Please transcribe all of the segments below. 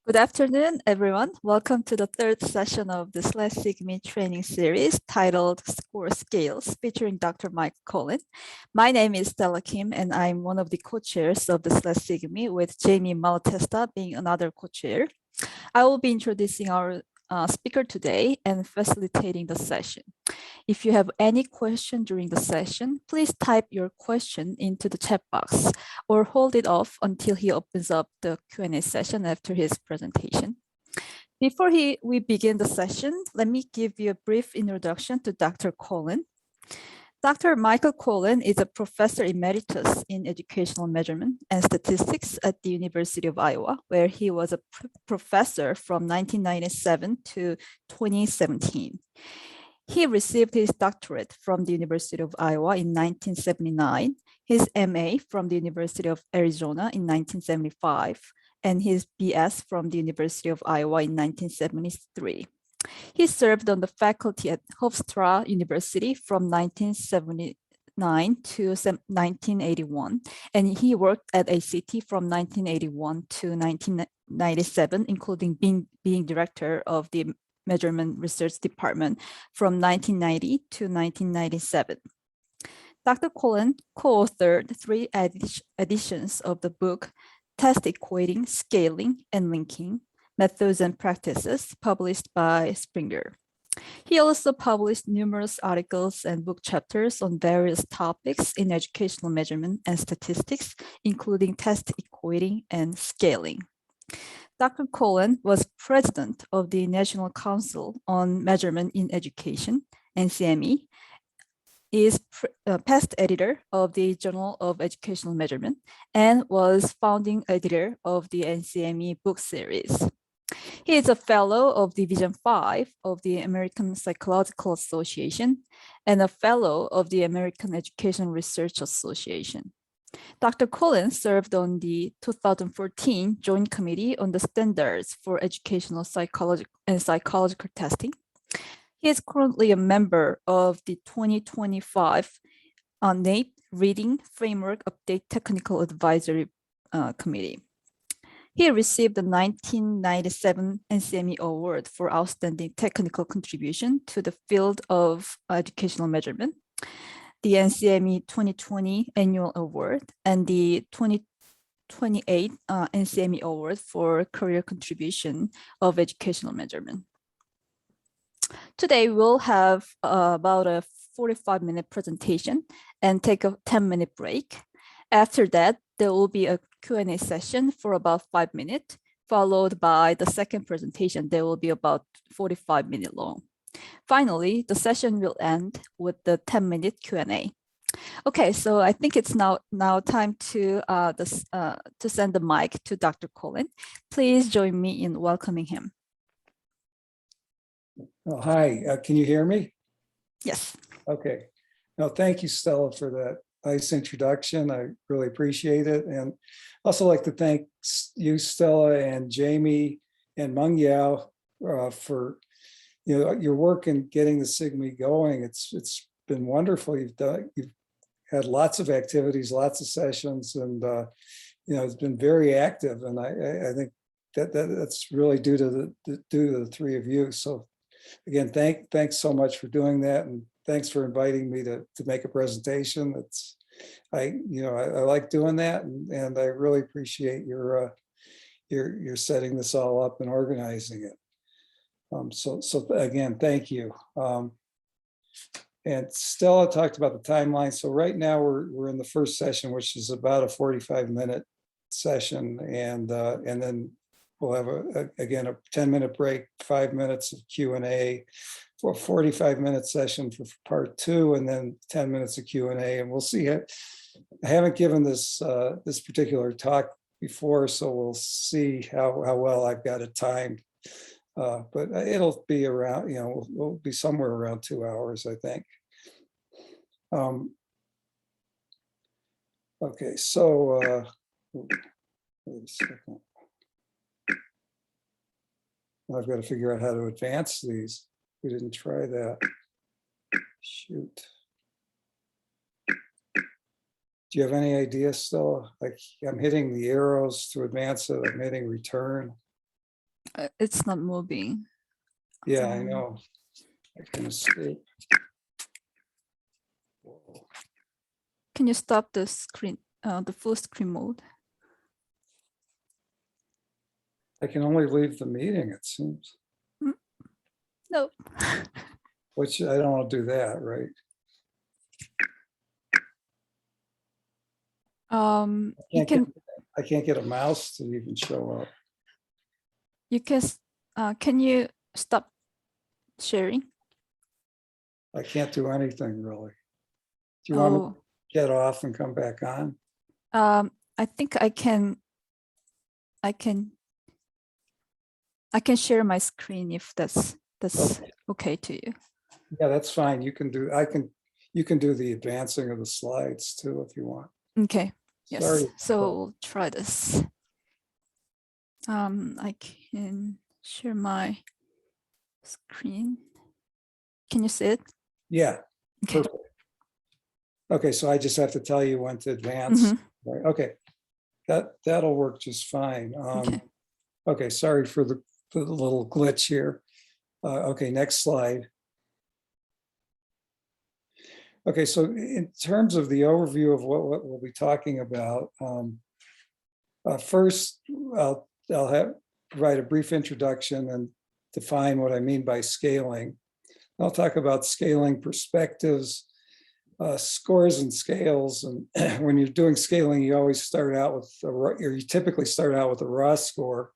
Good afternoon, everyone. Welcome to the third session of the SLE training series titled Score Scales, featuring Dr. Mike Kolen. My name is Stella Kim, and I'm one of the co-chairs of the SLE with Jamie Malatesta being another co-chair. I will be introducing our speaker today and facilitating the session. If you have any question during the session, please type your question into the chat box or hold it off until he opens up the Q&A session after his presentation. Before we begin the session, let me give you a brief introduction to Dr. Kolen. Dr. Michael Kolen is a professor emeritus in educational measurement and statistics at the University of Iowa, where he was a professor from 1997 to 2017. He received his doctorate from the University of Iowa in 1979, his MA from the University of Arizona in 1975, and his BS from the University of Iowa in 1973. He served on the faculty at Hofstra University from 1979 to 1981, and he worked at ACT from 1981 to 1997, including being director of the Measurement Research Department from 1990 to 1997. Dr. Kolen co-authored 3 editions of the book Test Equating, Scaling, and Linking, Methods and Practices, published by Springer. He also published numerous articles and book chapters on various topics in educational measurement and statistics, including test equating and scaling. Dr. Kolen was president of the National Council on Measurement in Education, NCME, is past editor of the Journal of Educational Measurement, and was founding editor of the NCME book series. He is a fellow of Division 5 of the American Psychological Association and a fellow of the American Education Research Association. Dr. Kolen served on the 2014 Joint Committee on the Standards for Educational Psychology and Psychological Testing. He is currently a member of the 2025 NAEP Reading Framework Update Technical Advisory Committee. He received the 1997 NCME Award for Outstanding Technical Contribution to the field of educational measurement, the NCME 2020 Annual Award, and the 2028 NCME Award for Career Contribution of Educational Measurement. Today, we'll have about a 45-minute presentation and take a 10-minute break. After that, there will be a Q&A session for about 5 minutes, followed by the second presentation. There will be about 45 minutes long. Finally, the session will end with the 10-minute Q&A. Okay, so I think it's now time to send the mic to Dr. Kolen. Please join me in welcoming him. Oh, hi, can you hear me? Yes. Okay. No, thank you, Stella, for that nice introduction. I really appreciate it. And also like to thank you, Stella, and Jamie and Meng Yao for your work in getting the SIGME going. It's been wonderful. You've had lots of activities, lots of sessions, and it's been very active. And I think that's really due to the 3 of you. So again, thanks so much for doing that, and thanks for inviting me to make a presentation. I like doing that, and I really appreciate your setting this all up and organizing it. So again, thank you. And Stella talked about the timeline. So right now we're in the first session, which is about a 45-minute session, and then we'll have again a 10-minute break, 5 minutes of Q&A, for a 45-minute session for part 2, and then 10 minutes of Q&A. And we'll see. I haven't given this particular talk before, so we'll see how well I've got it timed. But it'll be around, we'll be somewhere around 2 hours, I think. Okay, so wait a second. I've got to figure out how to advance these. We didn't try that. Shoot. Do you have any idea still? Like, I'm hitting the arrows to advance it, I'm hitting return. It's not moving. Yeah, I know. I can see. Can you stop the screen, the full screen mode? I can only leave the meeting, it seems, No. which I don't want to do that, right? You I can't get a mouse to even show up. you can you stop sharing? I can't do anything really. Do you want me to get off and come back on? I think I can share my screen if that's okay to you. Yeah, that's fine. You can do the advancing of the slides too if you want. Okay. Yes. Sorry. So we'll try this. I can share my screen. Can you see it? Yeah. Okay. Perfect. Okay, so I just have to tell you when to advance. Right. Okay. That'll work just fine. Okay. Okay, sorry for the little glitch here. Okay, next slide. Okay, so in terms of the overview of what we'll be talking about, first I'll provide a brief introduction and define what I mean by scaling. I'll talk about scaling perspectives, scores and scales. And when you're doing scaling, you always start out with, or you typically start out with a raw score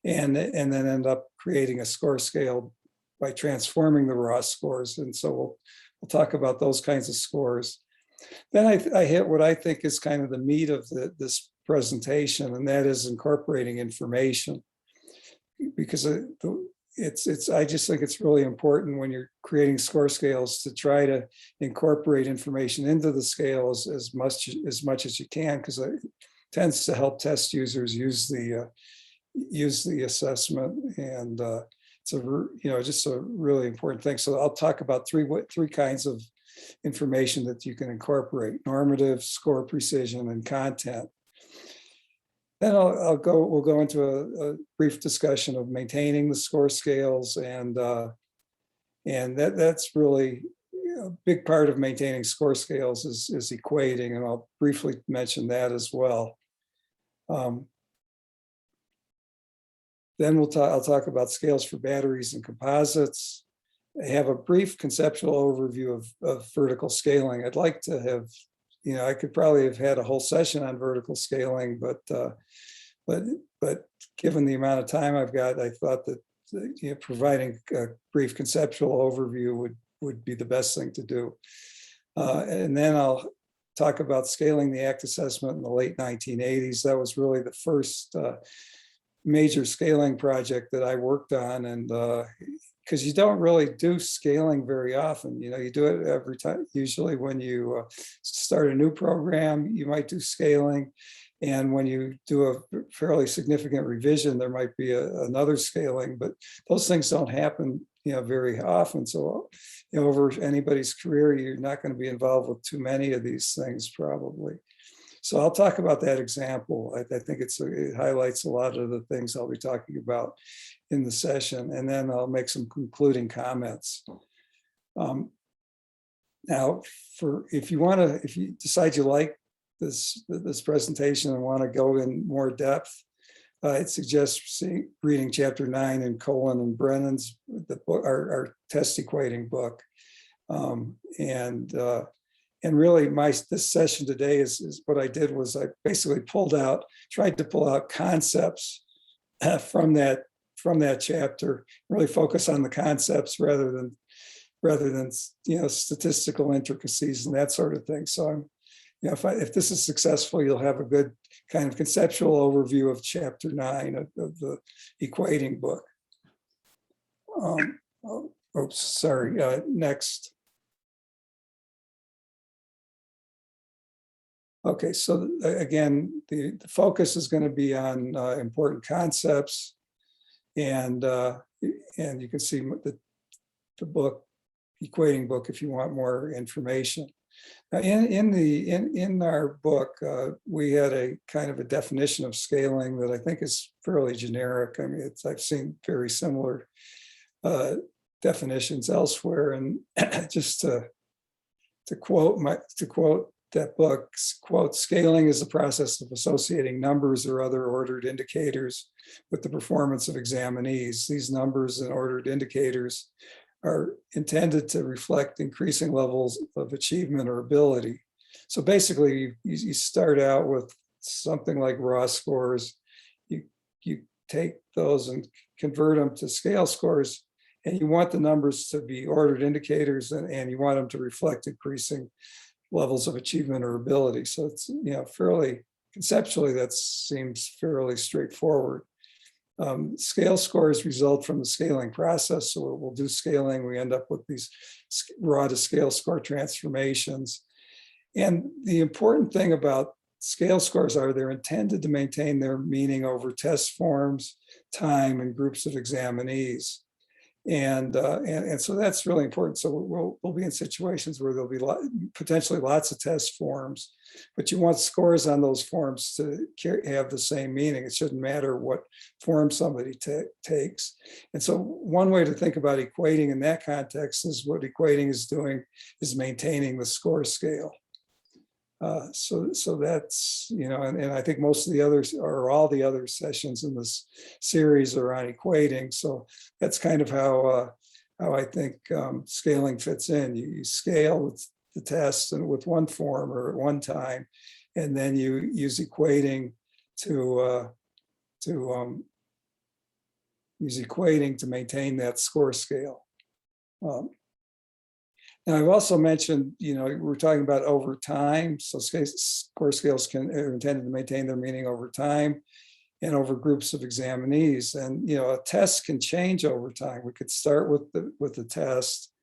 and then end up creating a score scale by transforming the raw scores. And so we'll talk about those kinds of scores. Then I hit what I think is kind of the meat of this presentation, and that is incorporating information. Because I just think it's really important when you're creating score scales to try to incorporate information into the scales as much as you can, because it tends to help test users use the assessment, and it's just a really important thing. So I'll talk about three kinds of information that you can incorporate: normative, score precision, and content. Then we'll go into a brief discussion of maintaining the score scales, and that's really a big part of maintaining score scales is equating, and I'll briefly mention that as well. Then I'll talk about scales for batteries and composites. I have a brief conceptual overview of vertical scaling. I'd like to have, I could probably have had a whole session on vertical scaling, but given the amount of time I've got, I thought that providing a brief conceptual overview would be the best thing to do. And then I'll talk about scaling the ACT assessment in the late 1980s. That was really the first major scaling project that I worked on, and because you don't really do scaling very often. You do it every time. Usually when you start a new program, you might do scaling. And when you do a fairly significant revision, there might be another scaling, but those things don't happen very often. So over anybody's career, you're not going to be involved with too many of these things probably. So I'll talk about that example. I think it highlights a lot of the things I'll be talking about in the session, and then I'll make some concluding comments. Now, if you decide you like this presentation and want to go in more depth, I'd suggest reading chapter 9 in Kolen and Brennan's our test equating book. And really this session today is what I did was I basically tried to pull out concepts from that chapter, really focus on the concepts rather than statistical intricacies and that sort of thing. So if this is successful, you'll have a good kind of conceptual overview of chapter 9 of the equating book. Next. Okay, so again, the focus is going to be on important concepts, and you can see the book, equating book, if you want more information. Now, in our book, we had a kind of a definition of scaling that I think is fairly generic. I mean, I've seen very similar definitions elsewhere, and just to quote that book, quote, "Scaling is the process of associating numbers or other ordered indicators with the performance of examinees. These numbers and ordered indicators are intended to reflect increasing levels of achievement or ability." So basically, you start out with something like raw scores. You take those and convert them to scale scores, and you want the numbers to be ordered indicators, and you want them to reflect increasing levels of achievement or ability. So it's, fairly conceptually, that seems fairly straightforward. Scale scores result from the scaling process. So we'll do scaling, we end up with these raw to scale score transformations. And the important thing about scale scores are they're intended to maintain their meaning over test forms, time, and groups of examinees. And so that's really important. So we'll be in situations where there'll be potentially lots of test forms, but you want scores on those forms to have the same meaning. It shouldn't matter what form somebody takes. And so one way to think about equating in that context is what equating is doing is maintaining the score scale. So that's, and I think most of the others, or all the other sessions in this series, are on equating. So that's kind of how I think scaling fits in. You scale with the test and with one form or at one time, and then you use equating to maintain that score scale. Now, I've also mentioned, we're talking about over time. So score scales are intended to maintain their meaning over time and over groups of examinees. And, a test can change over time. We could start with the test,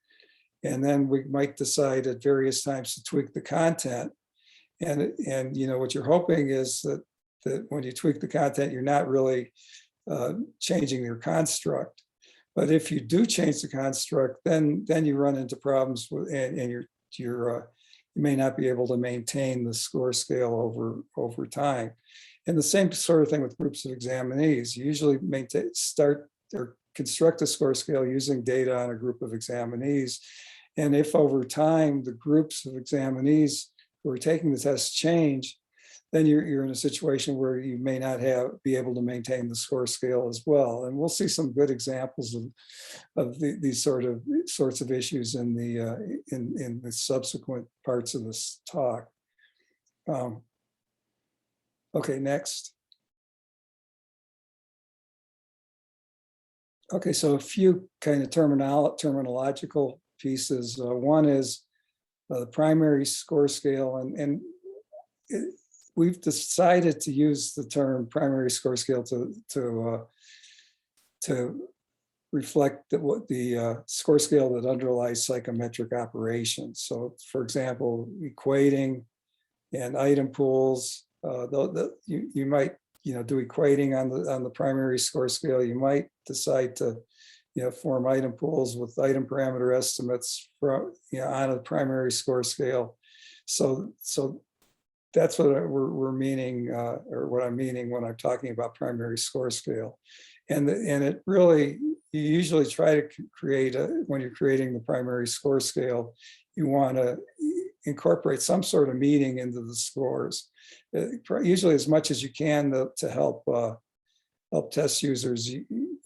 and then we might decide at various times to tweak the content. And what you're hoping is that when you tweak the content, you're not really changing your construct. But if you do change the construct, then you run into problems with, and you may not be able to maintain the score scale over time. And the same sort of thing with groups of examinees. You usually start or construct a score scale using data on a group of examinees. And if over time the groups of examinees who are taking the test change, then you're in a situation where you may not be able to maintain the score scale as well. And we'll see some good examples of these sorts of issues in the subsequent parts of this talk. Okay, next. Okay, so a few kind of terminological pieces. One is the primary score scale, and we've decided to use the term primary score scale to reflect the score scale that underlies psychometric operations. So, for example, equating and item pools. You might do equating on the primary score scale. You might decide to form item pools with item parameter estimates on a primary score scale. So that's what we're meaning, or what I'm meaning when I'm talking about primary score scale. And it really, you usually try to create, when you're creating the primary score scale, you want to incorporate some sort of meaning into the scores, usually as much as you can to help test users,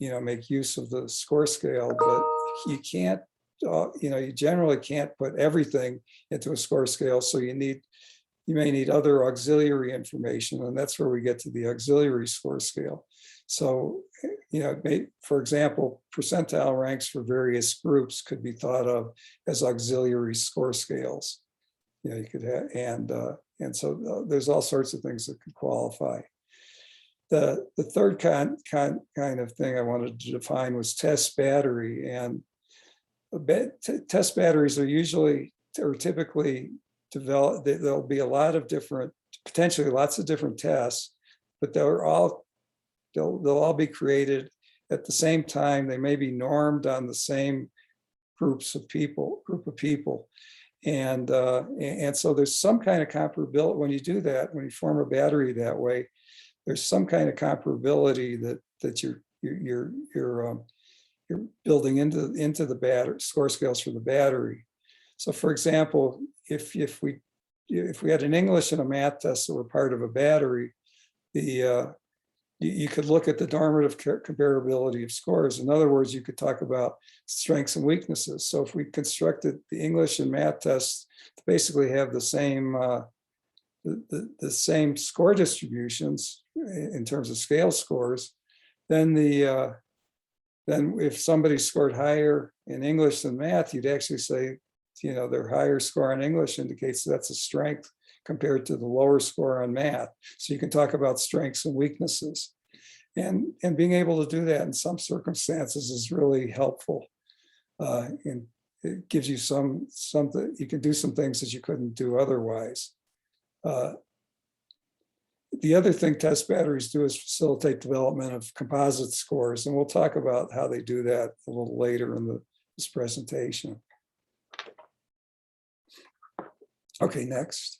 make use of the score scale. But you can't, you generally can't put everything into a score scale. So you may need other auxiliary information, and that's where we get to the auxiliary score scale. So, for example, percentile ranks for various groups could be thought of as auxiliary score scales. You could have, and so there's all sorts of things that could qualify. The third kind of thing I wanted to define was test battery, and test batteries are typically developed. There'll be a lot of potentially lots of different tests, but they'll all be created at the same time. They may be normed on the same group of people. And so there's some kind of comparability when you do that, when you form a battery that way, there's some kind of comparability that you're building into the battery score scales for the battery. So for example, if we had an English and a math test that were part of a battery, you could look at the normative comparability of scores. In other words, you could talk about strengths and weaknesses. So if we constructed the English and math tests to basically have the same score distributions in terms of scale scores, then if somebody scored higher in English than math, you'd actually say, their higher score in English indicates that's a strength compared to the lower score on math. So you can talk about strengths and weaknesses. And being able to do that in some circumstances is really helpful. And it gives you something, you can do some things that you couldn't do otherwise. The other thing test batteries do is facilitate development of composite scores. And we'll talk about how they do that a little later in this presentation. Okay, next.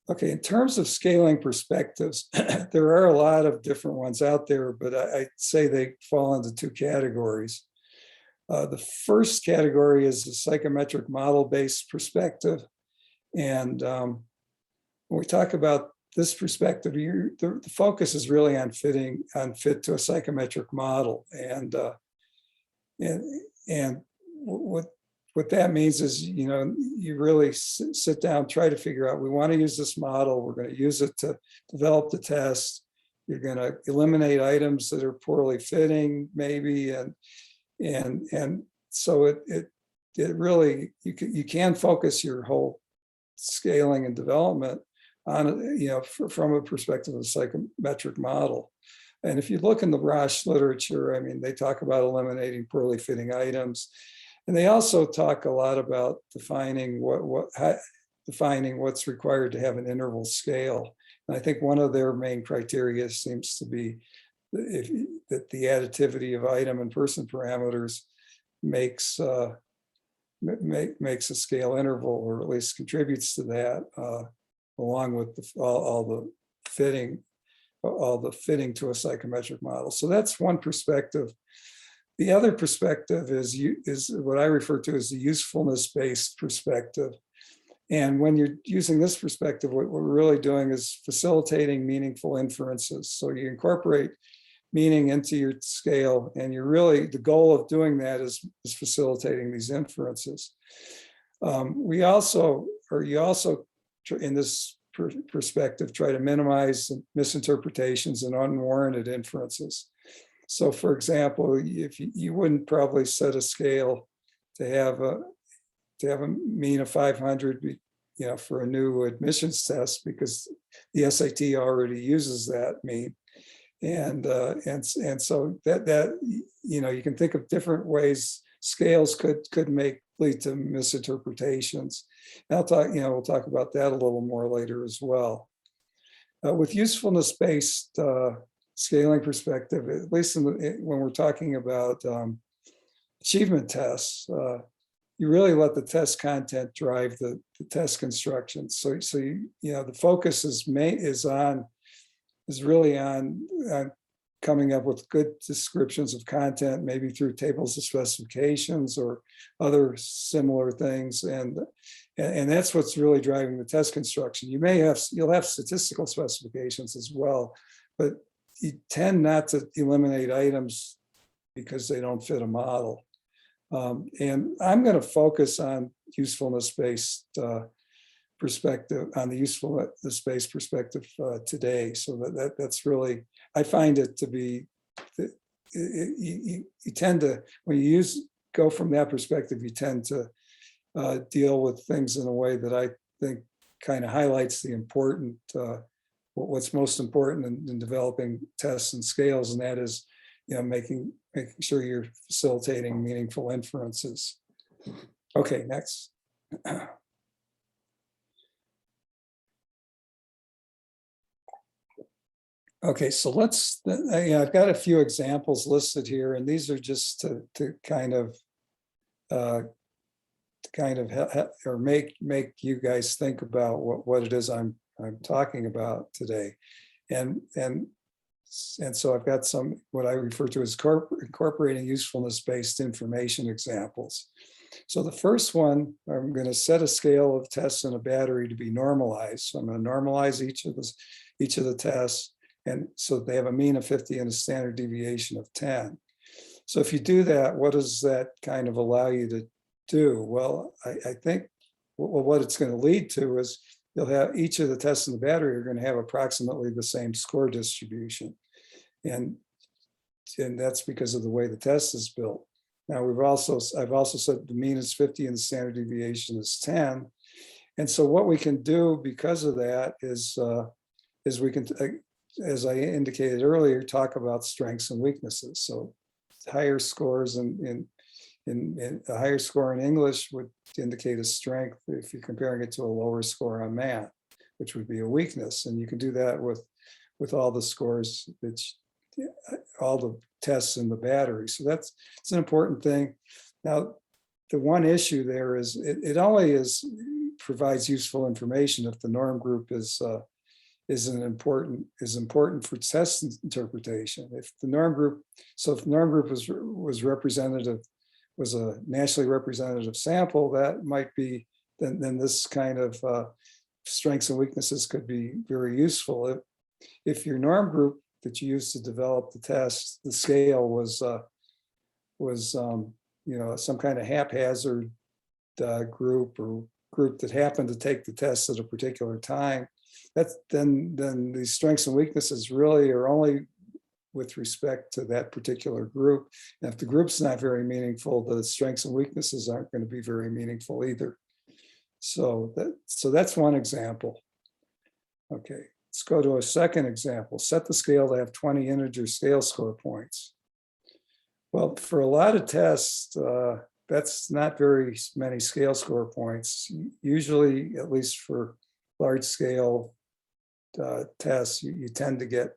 Okay, in terms of scaling perspectives, there are a lot of different ones out there, but I'd say they fall into two categories. The first category is the psychometric model-based perspective. And when we talk about this perspective, the focus is really on fit to a psychometric model. And what that means is, you really sit down, try to figure out, we want to use this model, we're going to use it to develop the test. You're going to eliminate items that are poorly fitting, maybe, and so it really, you can focus your whole scaling and development on, from a perspective of a psychometric model. And if you look in the Roche literature, I mean, they talk about eliminating poorly fitting items. And they also talk a lot about defining what's required to have an interval scale. And I think one of their main criteria seems to be that the additivity of item and person parameters makes a scale interval, or at least contributes to that, along with all the fitting to a psychometric model. So that's one perspective. The other perspective is what I refer to as the usefulness-based perspective. And when you're using this perspective, what we're really doing is facilitating meaningful inferences. So you incorporate meaning into your scale, and the goal of doing that is facilitating these inferences. You also, in this perspective, try to minimize misinterpretations and unwarranted inferences. So for example, if you wouldn't probably set a scale to have a mean of 500, for a new admissions test, because the SAT already uses that mean. And so that you can think of different ways scales could lead to misinterpretations. And we'll talk about that a little more later as well. With usefulness-based scaling perspective, at least when we're talking about achievement tests, you really let the test content drive the test construction. So the focus is really on coming up with good descriptions of content, maybe through tables of specifications or other similar things, and that's what's really driving the test construction. You'll have statistical specifications as well, but you tend not to eliminate items because they don't fit a model. And I'm going to focus on usefulness-based perspective, on the usefulness-based perspective today. So that's really, I find it to be, you tend to, when you go from that perspective, you tend to deal with things in a way that I think kind of highlights the important, what's most important in developing tests and scales, and that is, making sure you're facilitating meaningful inferences. Okay, next. Okay, so I've got a few examples listed here, and these are just to kind of kind of or make you guys think about what it is I'm talking about today. And so I've got some what I refer to as incorporating usefulness-based information examples. So the first one, I'm going to set a scale of tests in a battery to be normalized. So I'm going to normalize each of the tests, and so they have a mean of 50 and a standard deviation of 10. So if you do that, what does that kind of allow you to do? Well, I think what it's going to lead to is you'll have each of the tests in the battery are going to have approximately the same score distribution. And that's because of the way the test is built. Now I've also said the mean is 50 and the standard deviation is 10. And so what we can do because of that is we can, as I indicated earlier, talk about strengths and weaknesses. So higher scores in a higher score in English would indicate a strength if you're comparing it to a lower score on math, which would be a weakness. And you can do that with all the scores, all the tests in the battery. So it's an important thing. Now, the one issue there is it only provides useful information if the norm group is important for test interpretation. If the norm group was representative, was a nationally representative sample, that might be, then this kind of strengths and weaknesses could be very useful. If your norm group that you used to develop the test, the scale was some kind of haphazard group that happened to take the test at a particular time, then these strengths and weaknesses really are only with respect to that particular group. And if the group's not very meaningful, the strengths and weaknesses aren't going to be very meaningful either. So that's one example. Okay, let's go to a second example. Set the scale to have 20 integer scale score points. Well, for a lot of tests, that's not very many scale score points. Usually, at least for large scale tests, you tend to get,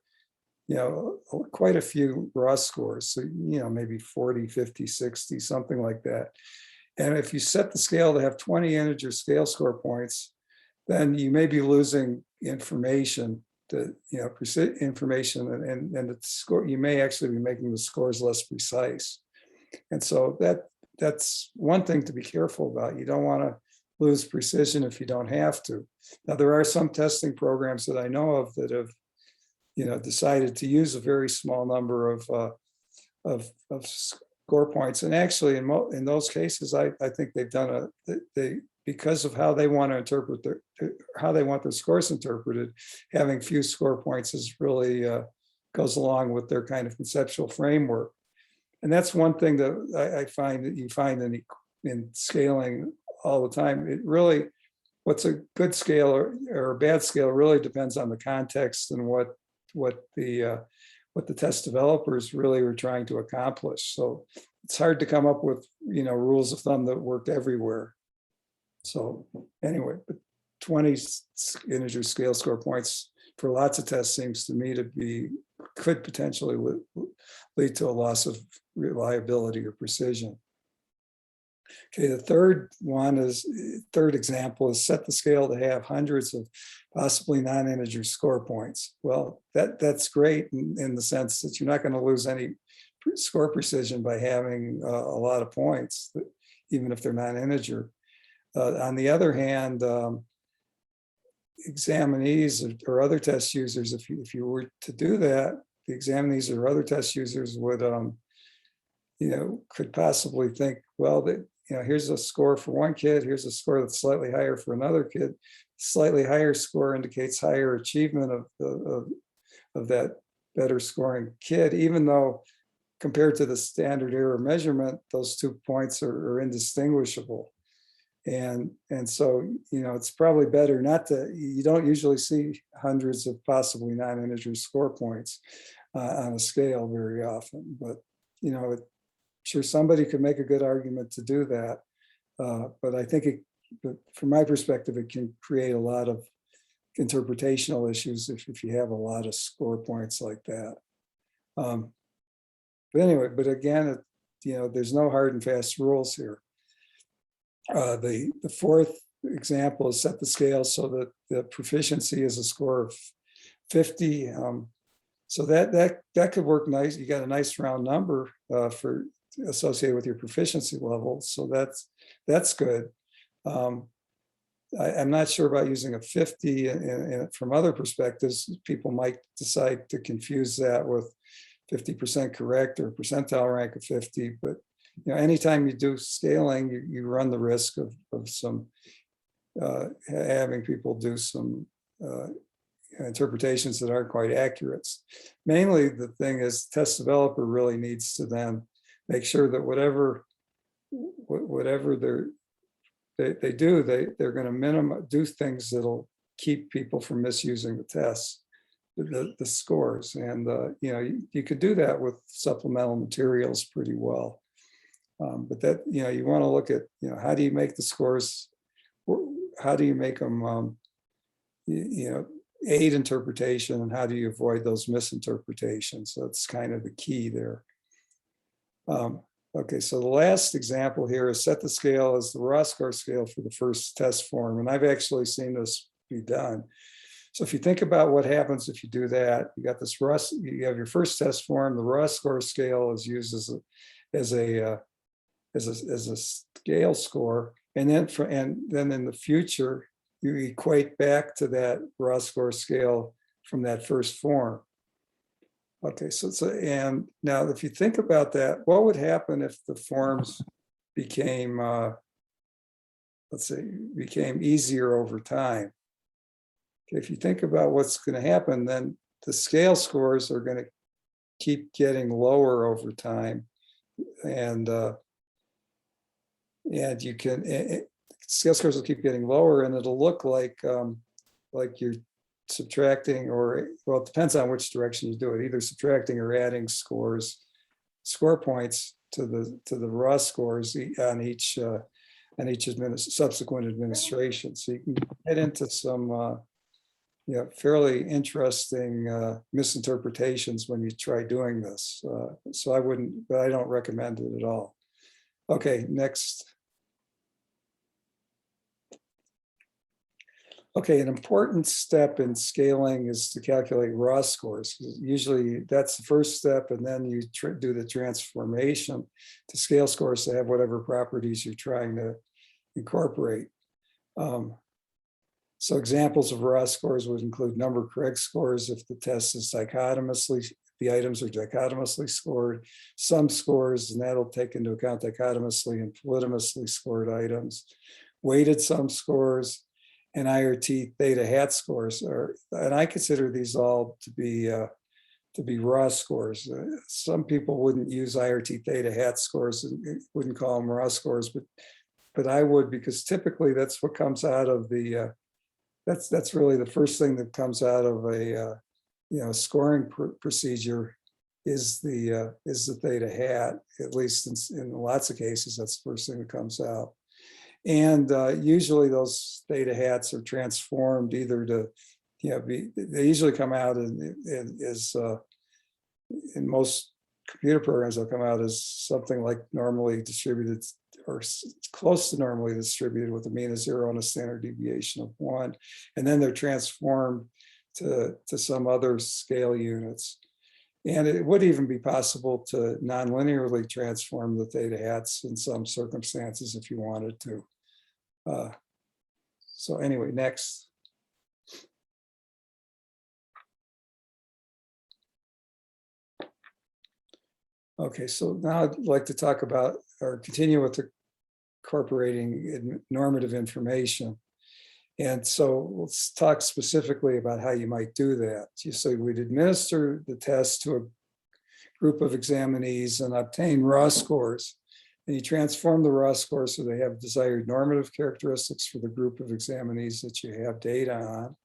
quite a few raw scores. So, maybe 40, 50, 60, something like that. And if you set the scale to have 20 integer scale score points, then you may be losing information, information, and the score, you may actually be making the scores less precise. And so that's one thing to be careful about. You don't want to lose precision if you don't have to. Now, there are some testing programs that I know of that have, decided to use a very small number of score points. And actually, in those cases, I think they've done because of how they want to interpret how they want their scores interpreted, having few score points is really goes along with their kind of conceptual framework. And that's one thing that I find that you find in scaling all the time. It really, what's a good scale or a bad scale really depends on the context and what the test developers really were trying to accomplish. So it's hard to come up with rules of thumb that work everywhere. So anyway, but 20 integer scale score points for lots of tests seems to me to could potentially lead to a loss of reliability or precision. Okay, the third example is set the scale to have hundreds of possibly non-integer score points. Well, that's great in the sense that you're not going to lose any score precision by having a lot of points, even if they're non-integer. On the other hand, examinees or other test users, if you were to do that, the examinees or other test users would, could possibly think, well, here's a score for one kid, here's a score that's slightly higher for another kid. Slightly higher score indicates higher achievement of that better scoring kid, even though compared to the standard error measurement, those 2 points are indistinguishable. And so, it's probably better not to, you don't usually see hundreds of possibly non-integer score points on a scale very often, but, sure, somebody could make a good argument to do that. But I think from my perspective, it can create a lot of interpretational issues if you have a lot of score points like that. But anyway, but again, there's no hard and fast rules here. The fourth example is set the scale so that the proficiency is a score of 50. So that could work nice. You got a nice round number for associated with your proficiency level. So that's good. I'm not sure about using a 50 and from other perspectives. People might decide to confuse that with 50% correct or percentile rank of 50. But anytime you do scaling, you run the risk of some having people do some interpretations that aren't quite accurate. Mainly the thing is test developer really needs to then make sure that whatever they do, they're going to do things that'll keep people from misusing the tests, the scores. And you could do that with supplemental materials pretty well. But that you want to look at how do you make the scores, how do you make them aid interpretation, and how do you avoid those misinterpretations? That's kind of the key there. Okay, so the last example here is set the scale as the raw score scale for the first test form. And I've actually seen this be done. So if you think about what happens if you do that, you got this raw, you have your first test form, the raw score scale is used as a scale score. And then in the future, you equate back to that raw score scale from that first form. Okay, and now if you think about that, what would happen if the forms became, became easier over time? Okay, if you think about what's going to happen, then the scale scores are going to keep getting lower over time, and you can scale scores will keep getting lower, and it'll look like you're subtracting, or well, it depends on which direction you do it, either subtracting or adding score points to the raw scores on each subsequent administration. So you can get into some fairly interesting misinterpretations when you try doing this. So I don't recommend it at all. Okay, next. Okay, an important step in scaling is to calculate raw scores. Usually that's the first step, and then you do the transformation to scale scores to have whatever properties you're trying to incorporate. So examples of raw scores would include number correct scores if the test is dichotomously, the items are dichotomously scored, sum scores, and that'll take into account dichotomously and polytomously scored items, weighted sum scores, and IRT theta hat scores and I consider these all to be raw scores. Some people wouldn't use IRT theta hat scores and wouldn't call them raw scores, but I would, because typically that's what comes out of the that's really the first thing that comes out of a scoring procedure is the theta hat. At least in lots of cases, that's the first thing that comes out. And usually those theta hats are transformed either to, they usually come out as in most computer programs, they'll come out as something like normally distributed or close to normally distributed with a mean of 0 and a standard deviation of 1. And then they're transformed to some other scale units. And it would even be possible to non-linearly transform the theta hats in some circumstances if you wanted to. So anyway, next. Okay, so now I'd like to talk about or continue with incorporating normative information. And so let's talk specifically about how you might do that. So we'd administer the test to a group of examinees and obtain raw scores. And you transform the raw scores so they have desired normative characteristics for the group of examinees that you have data on.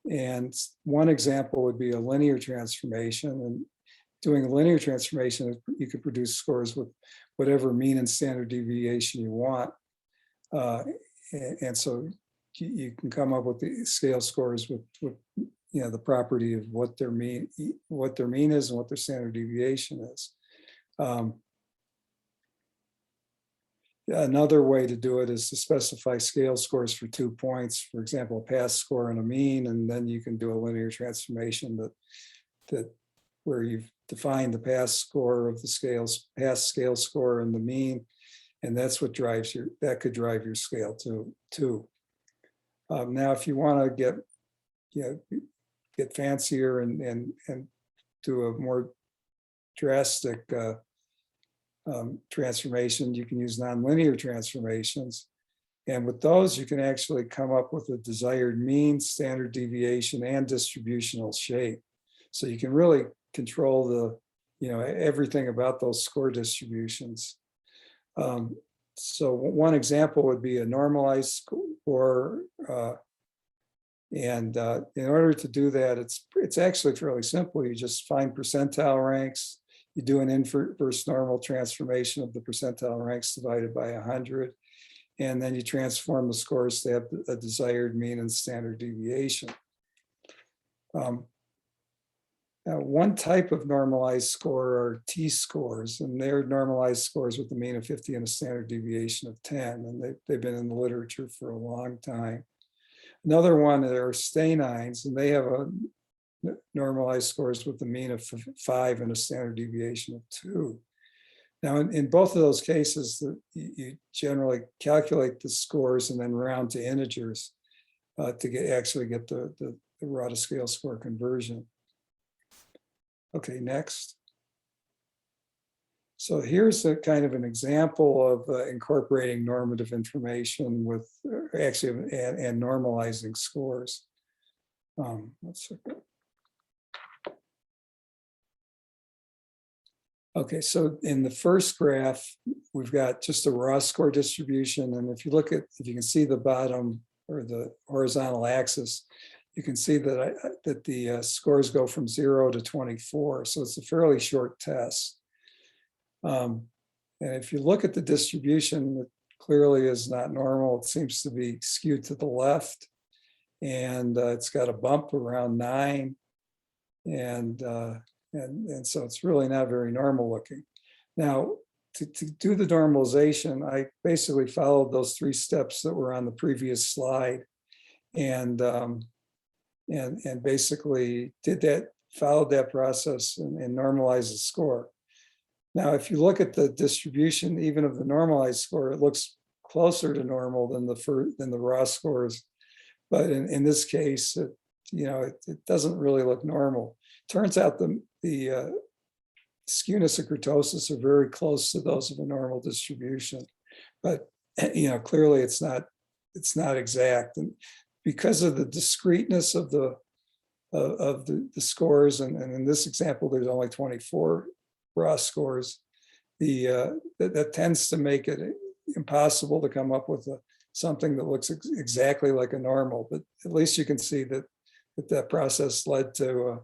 And one example would be a linear transformation. And doing a linear transformation, you could produce scores with whatever mean and standard deviation you want. And so you can come up with the scale scores with the property of what their mean is and what their standard deviation is. Another way to do it is to specify scale scores for 2 points, for example, a pass score and a mean, and then you can do a linear transformation that where you've defined the pass score of the pass scale score and the mean, and that's what drives that could drive your scale too. Now, if you want to get fancier and do a more drastic transformation, you can use nonlinear transformations. And with those, you can actually come up with a desired mean, standard deviation, and distributional shape. So you can really control everything about those score distributions. So one example would be a normalized score. And in order to do that, it's actually fairly simple. You just find percentile ranks. You do an inverse normal transformation of the percentile ranks divided by 100. And then you transform the scores to have a desired mean and standard deviation. Now, one type of normalized score are T-scores, and they're normalized scores with a mean of 50 and a standard deviation of 10. And they've been in the literature for a long time. Another one are Stanines, and they have a normalized scores with a mean of 5 and a standard deviation of 2. Now, in both of those cases, you generally calculate the scores and then round to integers to actually get the raw to scale score conversion. Okay, next. So here's a kind of an example of incorporating normative information with and normalizing scores. Let's look at. Okay, so in the first graph, we've got just a raw score distribution. And if you can see the bottom or the horizontal axis, you can see that the scores go from 0 to 24. So it's a fairly short test. And if you look at the distribution, it clearly is not normal. It seems to be skewed to the left. And it's got a bump around 9. And so it's really not very normal looking. Now, to do the normalization, I basically followed those 3 steps that were on the previous slide, and basically followed that process and normalized the score. Now, if you look at the distribution, even of the normalized score, it looks closer to normal than the raw scores. But in this case, it doesn't really look normal. Turns out the skewness and kurtosis are very close to those of a normal distribution, but clearly it's not exact. And because of the discreteness of the scores, and in this example there's only 24 raw scores, that tends to make it impossible to come up with something that looks exactly like a normal. But at least you can see that process led to a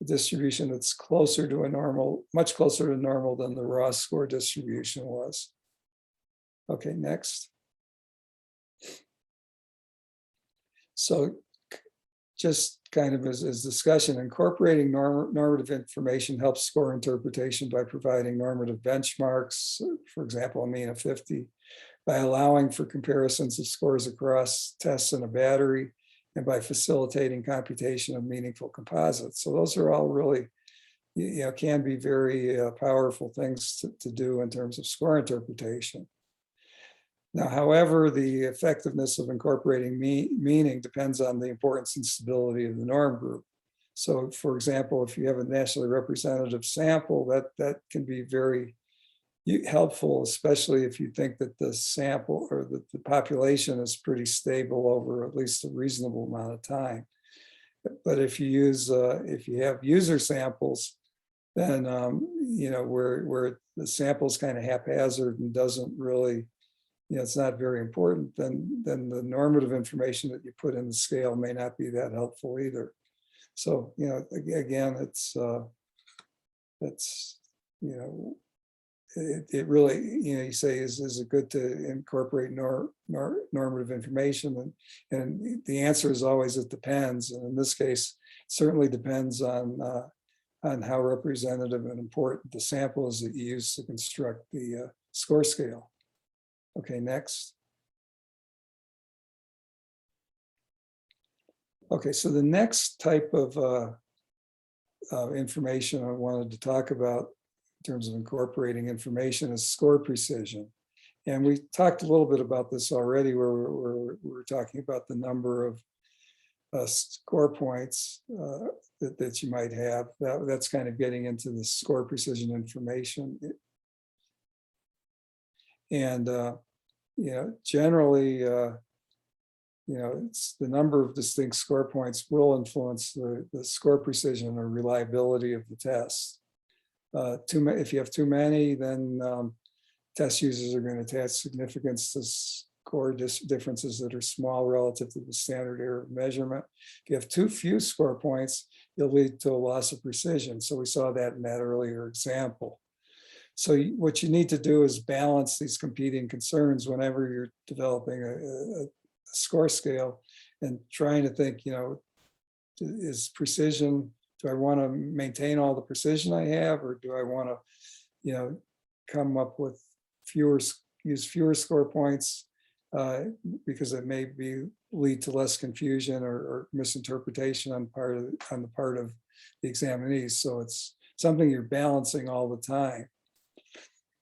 distribution that's closer to a normal, much closer to normal than the raw score distribution was. Okay, next. So just kind of as discussion, incorporating normative information helps score interpretation by providing normative benchmarks, for example, a mean of 50, by allowing for comparisons of scores across tests in a battery, and by facilitating computation of meaningful composites. So those are all really, can be very powerful things to do in terms of score interpretation. Now, however, the effectiveness of incorporating meaning depends on the importance and stability of the norm group. So, for example, if you have a nationally representative sample, that can be very helpful, especially if you think that the sample or the population is pretty stable over at least a reasonable amount of time. But if you have user samples, then where the sample is kind of haphazard and doesn't really, it's not very important, then the normative information that you put in the scale may not be that helpful either. So, again, it really, you say, is it good to incorporate normative information? And the answer is always, it depends. And in this case, it certainly depends on how representative and important the sample is that you use to construct the score scale. Okay, next. Okay, so the next type of information I wanted to talk about in terms of incorporating information is score precision. And we talked a little bit about this already, where we're talking about the number of score points that you might have. That's kind of getting into the score precision information. And generally, it's the number of distinct score points will influence the score precision or reliability of the test. If you have too many, then test users are going to attach significance to score differences that are small relative to the standard error of measurement. If you have too few score points, you'll lead to a loss of precision. So we saw that in that earlier example. So what you need to do is balance these competing concerns whenever you're developing a score scale and trying to think, is precision, do I want to maintain all the precision I have, or do I want to, come up with use fewer score points because it may lead to less confusion or misinterpretation on the part of the examinees. So it's something you're balancing all the time.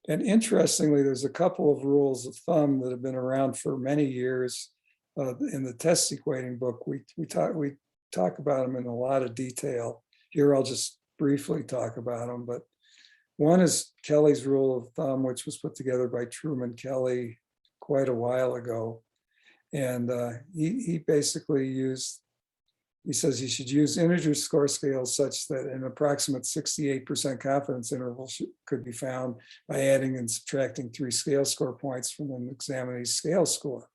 And interestingly, there's a couple of rules of thumb that have been around for many years. In the test equating book, we talk about them in a lot of detail. Here, I'll just briefly talk about them. But one is Kelly's rule of thumb, which was put together by Truman Kelly quite a while ago. And he basically he says you should use integer score scales such that an approximate 68% confidence interval could be found by adding and subtracting 3 scale score points from an examinee's scale score.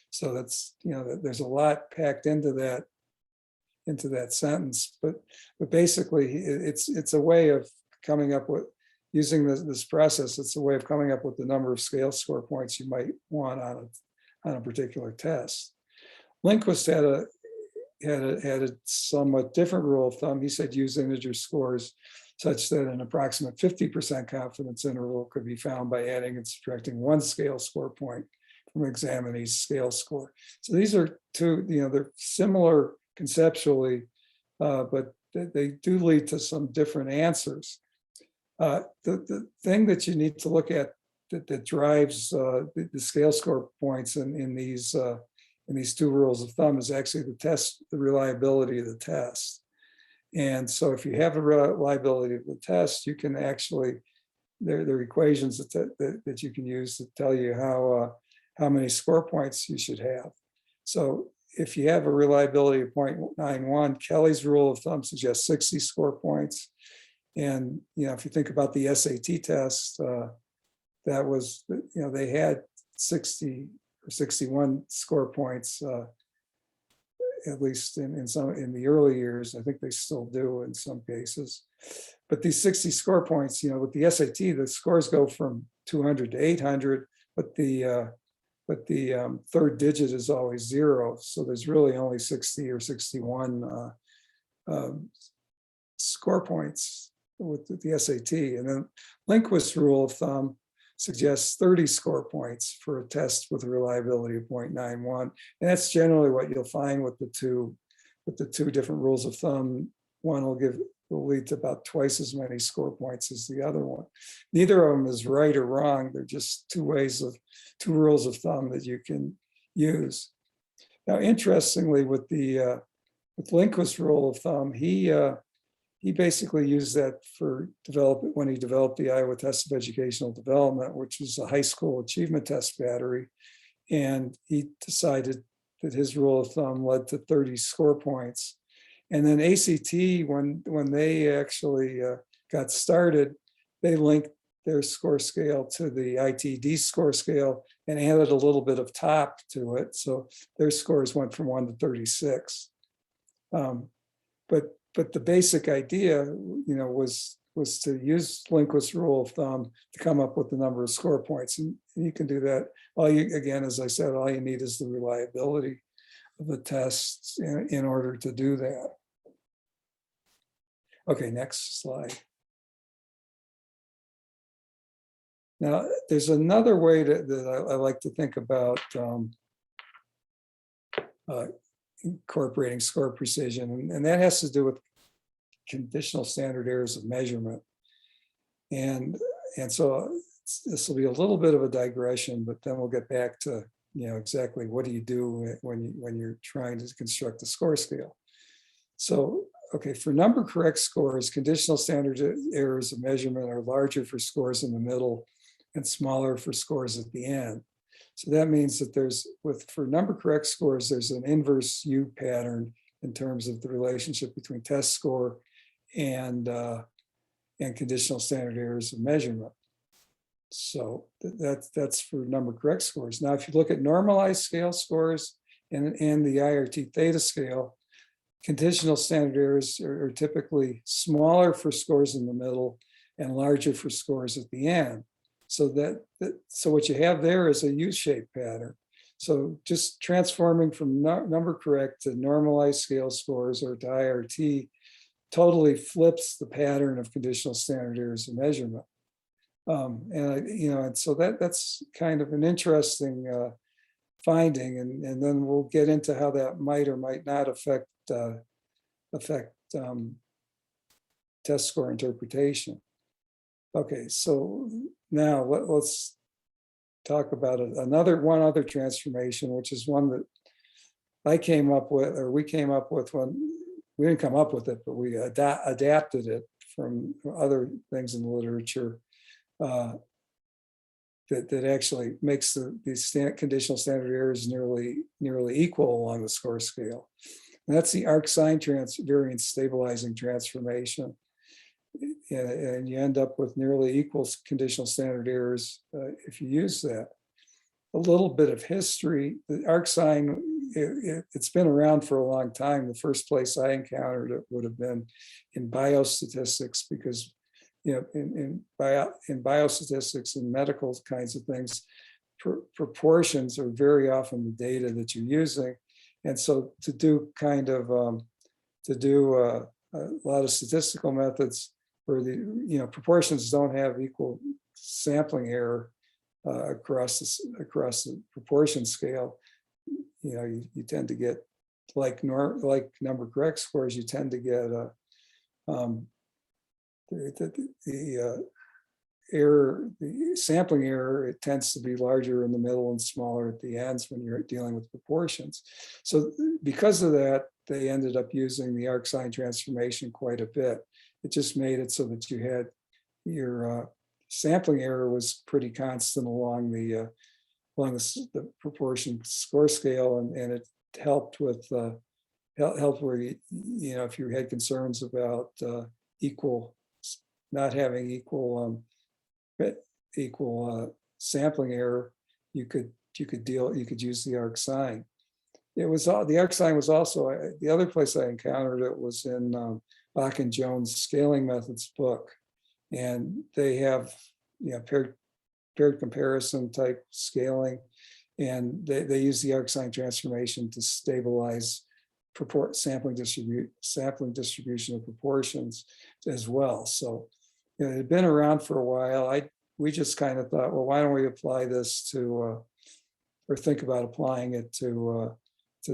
So that's, there's a lot packed into that sentence, but basically it's a way of coming up with, using this process, it's a way of coming up with the number of scale score points you might want on a particular test. Lindquist had a somewhat different rule of thumb. He said use integer scores such that an approximate 50% confidence interval could be found by adding and subtracting 1 scale score point from examinee's scale score. So these are two, they're similar conceptually, but they do lead to some different answers. The thing that you need to look at that drives the scale score points in these 2 rules of thumb is actually the reliability of the test. And so if you have a reliability of the test, you can actually, there are equations that you can use to tell you how many score points you should have. So if you have a reliability of 0.91, Kelly's rule of thumb suggests 60 score points. And if you think about the SAT test, that was, they had 60 or 61 score points, at least in the early years. I think they still do in some cases. But these 60 score points, with the SAT, the scores go from 200 to 800, but the third digit is always 0. So there's really only 60 or 61 score points with the SAT. And then Lindquist's rule of thumb suggests 30 score points for a test with a reliability of 0.91. And that's generally what you'll find with the two different rules of thumb. One will lead to about twice as many score points as the other one. Neither of them is right or wrong. They're just two rules of thumb that you can use. Now, interestingly, with Lindquist's rule of thumb, he basically used that when he developed the Iowa Test of Educational Development, which was a high school achievement test battery. And he decided that his rule of thumb led to 30 score points. And then ACT, when they actually got started, they linked their score scale to the ITD score scale and added a little bit of top to it. So their scores went from 1 to 36. But the basic idea, was to use Lindquist's rule of thumb to come up with the number of score points. And you can do that. Again, as I said, all you need is the reliability of the tests in order to do that. Okay, next slide. Now, there's another way that I like to think about incorporating score precision, and that has to do with conditional standard errors of measurement. And so this will be a little bit of a digression, but then we'll get back to exactly what do you do when you're trying to construct a score scale. So, okay, for number correct scores, conditional standard errors of measurement are larger for scores in the middle and smaller for scores at the end. So that means that for number correct scores, there's an inverse U pattern in terms of the relationship between test score and conditional standard errors of measurement. So that's for number correct scores. Now, if you look at normalized scale scores and the IRT theta scale, conditional standard errors are typically smaller for scores in the middle and larger for scores at the end. So so what you have there is a U-shaped pattern. So just transforming from number correct to normalized scale scores or to IRT totally flips the pattern of conditional standard errors of measurement. And so that's kind of an interesting finding, and then we'll get into how that might or might not affect test score interpretation. Okay, so now let's talk about one other transformation, which is one that I came up with, or we came up with when we didn't come up with it, but we adapted it from other things in the literature that actually makes these conditional standard errors nearly equal along the score scale. And that's the arc sine variance stabilizing transformation. And you end up with nearly equal conditional standard errors if you use that. A little bit of history, the arc sine, it's been around for a long time. The first place I encountered it would have been in biostatistics, because in biostatistics and medical kinds of things, proportions are very often the data that you're using. And so to do a lot of statistical methods where the proportions don't have equal sampling error across the proportion scale, you tend to get like number correct scores, you tend to get the sampling error, it tends to be larger in the middle and smaller at the ends when you're dealing with proportions. So because of that, they ended up using the arc sine transformation quite a bit. It just made it so that you had your sampling error was pretty constant along the proportion score scale, and it helped with helped where if you had concerns about not having equal sampling error, you could use the arc sine. The arc sine was also the other place I encountered it was in Bach and Jones' Scaling Methods book, and they have paired comparison type scaling, and they use the arc sine transformation to stabilize sampling distribution of proportions as well. So it had been around for a while. We just kind of thought, well, why don't we apply this to or think about applying it to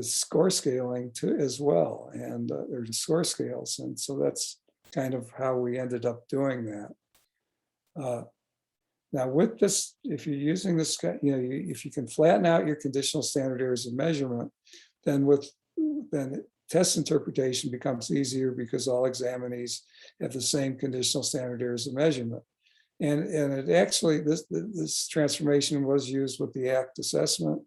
score scaling as well, and or to score scales. And so that's kind of how we ended up doing that. Now with this, if you're using this, if you can flatten out your conditional standard errors of measurement, then test interpretation becomes easier because all examinees have the same conditional standard errors of measurement. And it actually, this transformation was used with the ACT assessment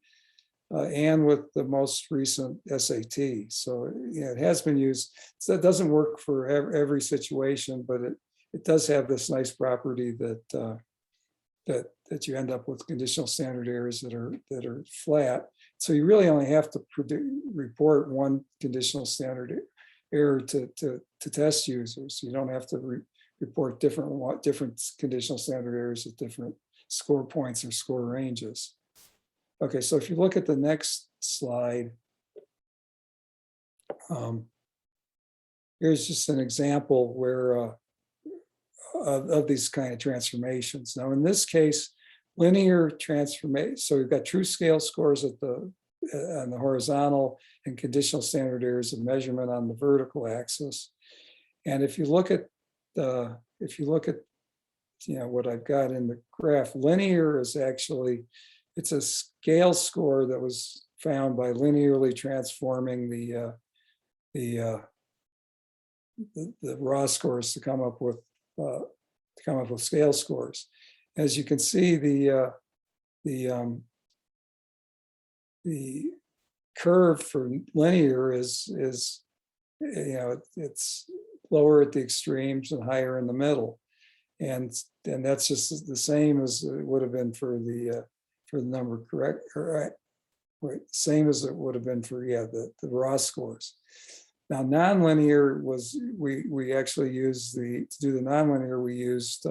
and with the most recent SAT. So it has been used. So it doesn't work for every situation, but it does have this nice property that you end up with conditional standard errors that are flat. So you really only have to report one conditional standard error to test users. You don't have to report different conditional standard errors at different score points or score ranges. Okay, so if you look at the next slide, here's just an example where of these kind of transformations. Now, in this case, linear transformation. So we've got true scale scores at the on the horizontal and conditional standard errors of measurement on the vertical axis. And if you look at what I've got in the graph, linear is actually, it's a scale score that was found by linearly transforming the raw scores to come up with scale scores. As you can see, the curve for linear is it's lower at the extremes and higher in the middle, and that's just the same as it would have been for the number correct, or right, same as it would have been for the raw scores. Now, nonlinear was, we actually used to do the nonlinear, we used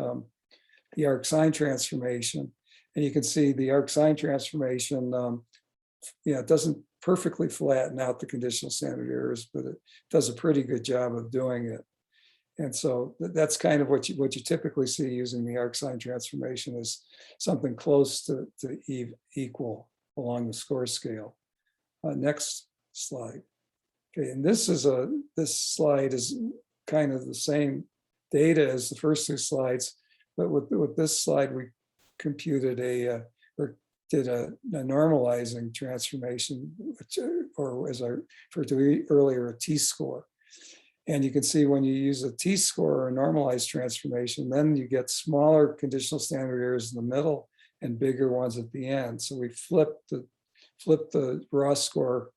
the arc sine transformation, and you can see the arc sine transformation, it doesn't perfectly flatten out the conditional standard errors, but it does a pretty good job of doing it. And so that's kind of what you typically see using the arc sine transformation, is something close to equal along the score scale. Next slide. Okay, and this slide is kind of the same data as the first two slides, but with this slide we computed or did a normalizing transformation, or as I referred to earlier, a t-score. And you can see when you use a t-score or a normalized transformation, then you get smaller conditional standard errors in the middle and bigger ones at the end. So we flipped the raw score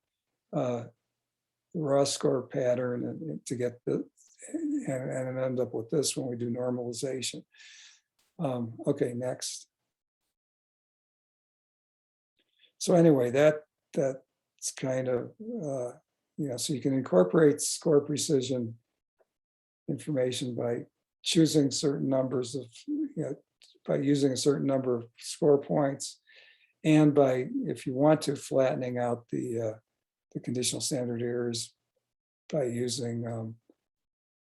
pattern and to get and end up with this when we do normalization. Okay, next. So anyway, that's kind of so you can incorporate score precision information by choosing certain numbers of by using a certain number of score points, and by, if you want to, flattening out the conditional standard errors by using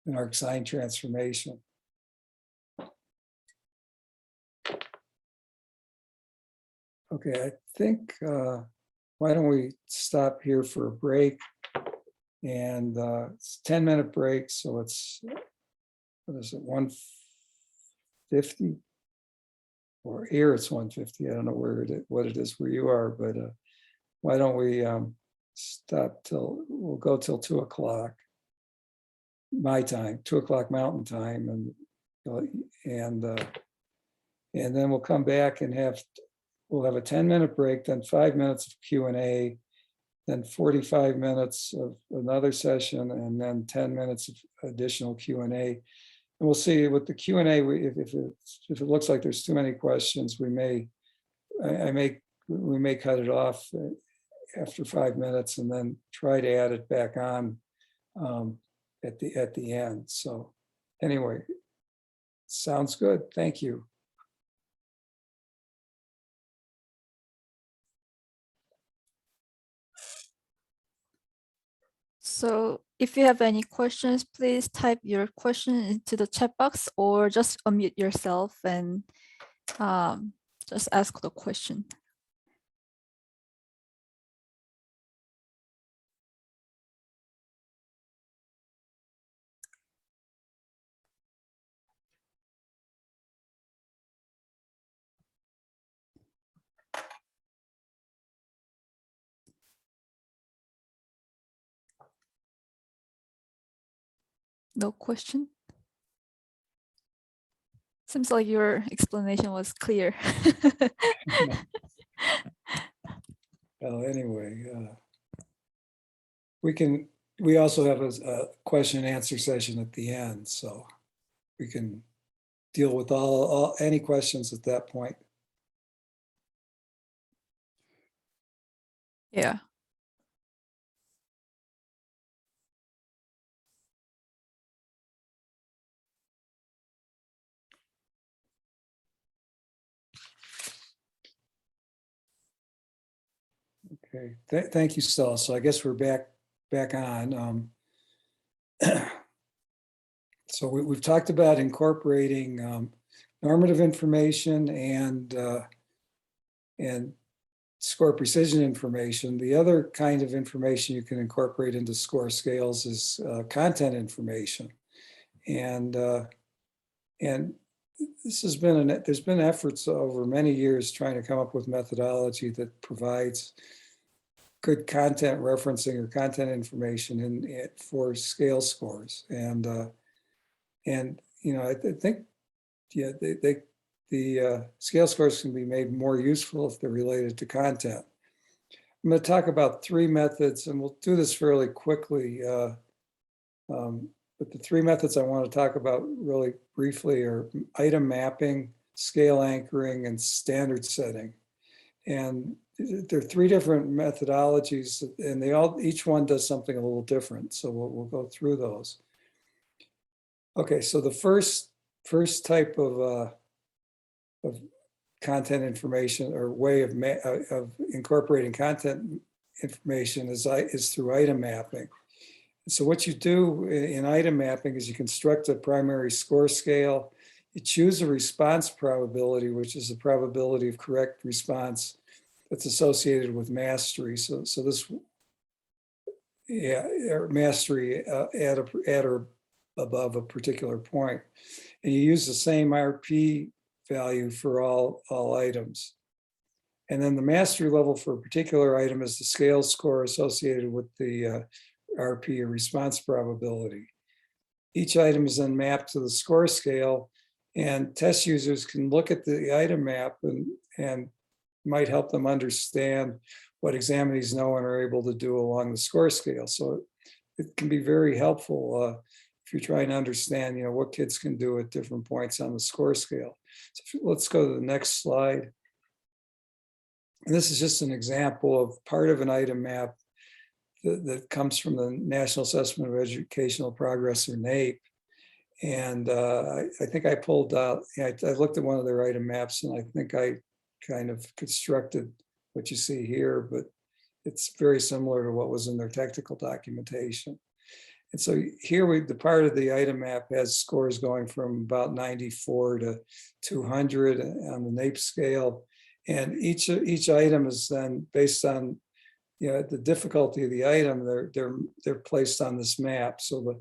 an arc sine transformation. Okay, I think why don't we stop here for a break, and it's a 10-minute break, so it's, what is it, 1:50, or here it's 1:50. I don't know what it is where you are, but why don't we stop we'll go till 2 o'clock my time, 2 o'clock Mountain Time, and then we'll come back and we'll have a 10-minute break, then 5 minutes of Q&A, then 45 minutes of another session, and then 10 minutes of additional Q&A. And we'll see with the Q&A, if it looks like there's too many questions, we may cut it off after 5 minutes and then try to add it back on at the end. So anyway, sounds good. Thank you. So if you have any questions, please type your question into the chat box, or just unmute yourself and just ask the question. No question? Seems like your explanation was clear. Well, anyway, we also have a question and answer session at the end, so we can deal with any questions at that point. Yeah. Okay, thank you, Stella. So I guess we're back on. So we've talked about incorporating normative information and score precision information. The other kind of information you can incorporate into score scales is content information. And this has been there's been efforts over many years trying to come up with methodology that provides good content referencing or content information for scale scores. And you know, I think yeah, the scale scores can be made more useful if they're related to content. I'm going to talk about three methods, and we'll do this fairly quickly. But the three methods I want to talk about really briefly are item mapping, scale anchoring, and standard setting. And there are three different methodologies, and each one does something a little different. So we'll go through those. Okay, so the first type of content information or way of incorporating content information is through item mapping. So what you do in item mapping is you construct a primary score scale. You choose a response probability, which is the probability of correct response that's associated with mastery. So this, yeah, or mastery at or above a particular point. And you use the same RP value for all items. And then the mastery level for a particular item is the scale score associated with the RP or response probability. Each item is then mapped to the score scale, and test users can look at the item map and might help them understand what examinees know and are able to do along the score scale. So it can be very helpful if you're trying to understand, you know, what kids can do at different points on the score scale. So let's go to the next slide. And this is just an example of part of an item map that comes from the National Assessment of Educational Progress, or NAEP. And I think I pulled out, I looked at one of their item maps, and I think I kind of constructed what you see here, but it's very similar to what was in their technical documentation. And so here the part of the item map has scores going from about 94 to 200 on the NAEP scale. And each item is then based on, you know, the difficulty of the item, they're placed on this map. So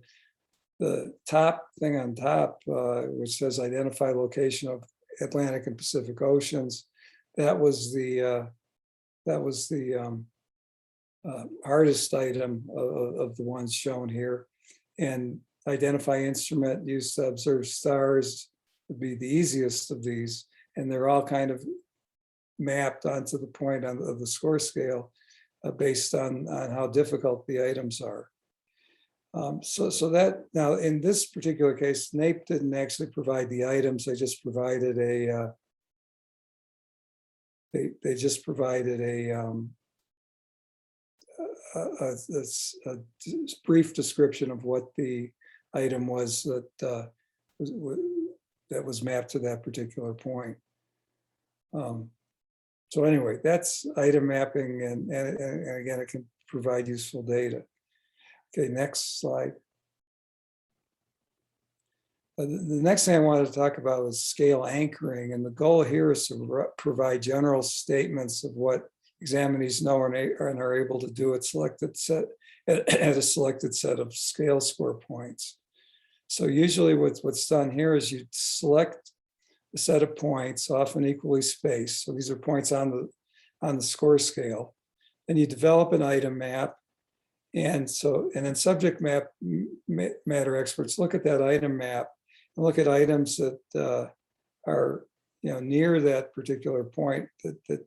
the top thing on top, which says identify location of Atlantic and Pacific Oceans, that was the hardest item of the ones shown here. And identify instrument used to observe stars would be the easiest of these. And they're all kind of mapped onto the point of the score scale based on how difficult the items are. So that, now in this particular case, NAEP didn't actually provide the items. They just provided a a brief description of what the item was that was mapped to that particular point. So anyway, that's item mapping, and again, it can provide useful data. Okay, next slide. The next thing I wanted to talk about was scale anchoring, and the goal here is to provide general statements of what examinees know and are able to do at a selected set of scale score points. So usually what's done here is you select a set of points, often equally spaced. So these are points on the score scale. Then you develop an item map. And then subject matter experts look at that item map and look at items that are, you know, near that particular point that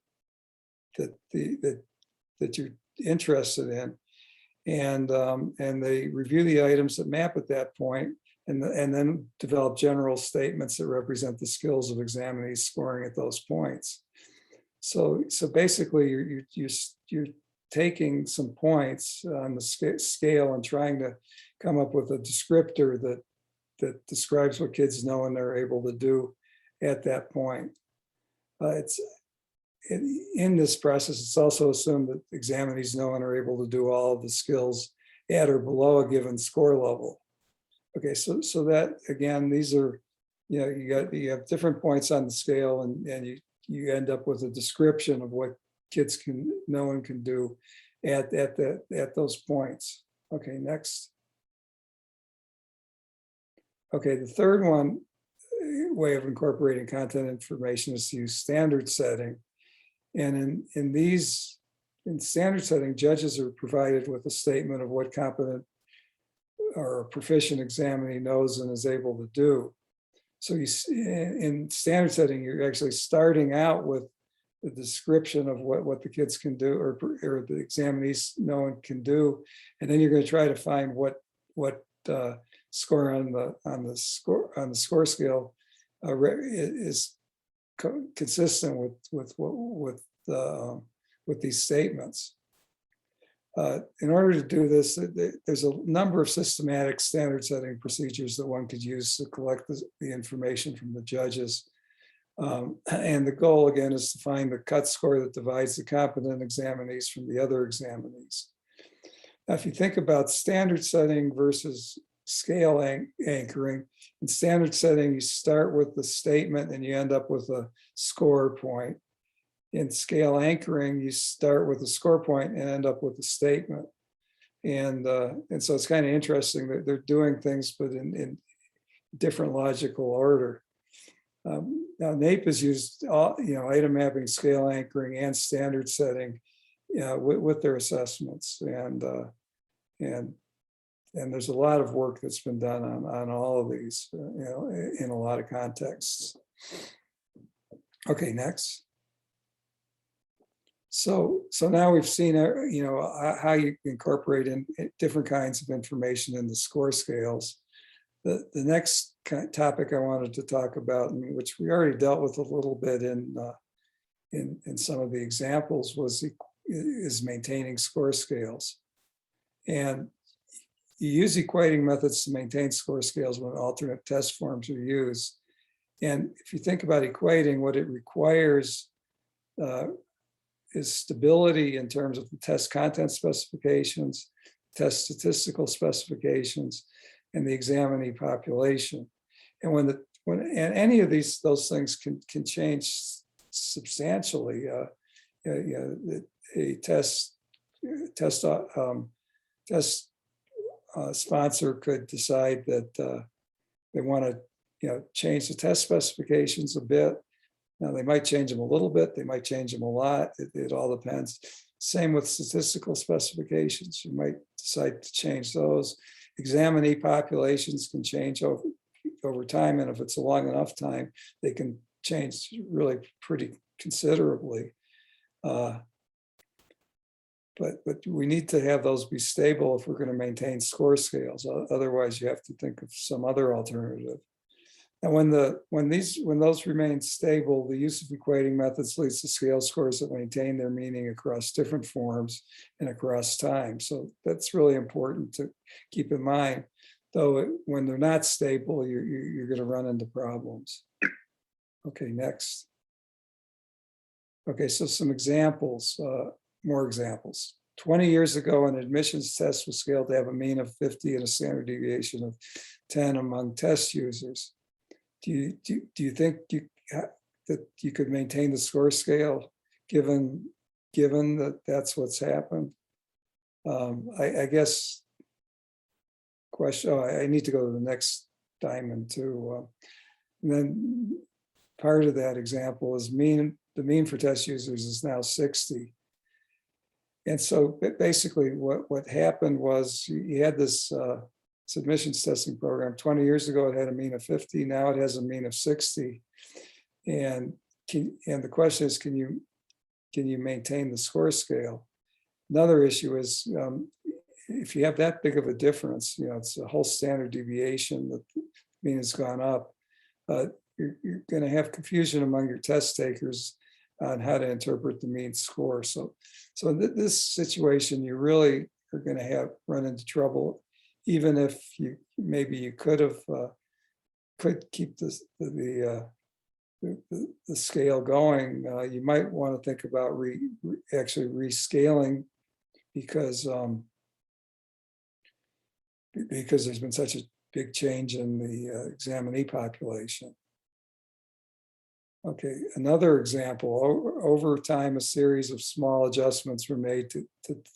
you're interested in, and they review the items that map at that point, and then develop general statements that represent the skills of examinees scoring at those points. So basically, you're taking some points on the scale and trying to come up with a descriptor that describes what kids know and they're able to do at that point. In this process, it's also assumed that examinees know and are able to do all of the skills at or below a given score level. Okay, so that, again, these are, you have different points on the scale, and you end up with a description of what kids can know and can do at those points. Okay, next. Okay, the third one way of incorporating content information is to use standard setting. And in standard setting, judges are provided with a statement of what competent or proficient examinee knows and is able to do. So in standard setting, you're actually starting out with the description of what the kids can do, or the examinees know and can do, and then you're going to try to find what score on the score scale is consistent with these statements. In order to do this, there's a number of systematic standard setting procedures that one could use to collect the information from the judges. And the goal, again, is to find the cut score that divides the competent examinees from the other examinees. Now, if you think about standard setting versus scale anchoring, in standard setting, you start with the statement and you end up with a score point. In scale anchoring, you start with a score point and end up with a statement. And so it's kind of interesting that they're doing things, but in different logical order. Now, NAEP has used item mapping, scale anchoring, and standard setting with their assessments, and there's a lot of work that's been done on all of these, in a lot of contexts. Okay, next. So now we've seen how you incorporate in different kinds of information in the score scales. The next topic I wanted to talk about, which we already dealt with a little bit in some of the examples, is maintaining score scales. And you use equating methods to maintain score scales when alternate test forms are used. And if you think about equating, what it requires is stability in terms of the test content specifications, test statistical specifications, and the examinee population. And when any of those things can change substantially, a test sponsor could decide that they want to change the test specifications a bit. Now, they might change them a little bit, they might change them a lot, it all depends. Same with statistical specifications, you might decide to change those. Examinee populations can change over time, and if it's a long enough time, they can change really pretty considerably. But we need to have those be stable if we're going to maintain score scales. Otherwise, you have to think of some other alternative. And when those remain stable, the use of equating methods leads to scale scores that maintain their meaning across different forms and across time. So that's really important to keep in mind. Though when they're not stable, you're going to run into problems. Okay, next. Okay, so some examples, more examples. 20 years ago, an admissions test was scaled to have a mean of 50 and a standard deviation of 10 among test users. Do you think that you could maintain the score scale given that that's what's happened? I guess question. Oh, I need to go to the next diamond too. And then part of that example is the mean for test users is now 60. And so basically what happened was you had this submissions testing program. 20 years ago, it had a mean of 50. Now it has a mean of 60. And the question is, can you maintain the score scale? Another issue is if you have that big of a difference, it's a whole standard deviation that mean has gone up. You're going to have confusion among your test takers on how to interpret the mean score. So in this situation, you really are going to run into trouble. Even if you could keep the scale going, you might want to think about actually rescaling because there's been such a big change in the examinee population. Okay, another example, over time, a series of small adjustments were made to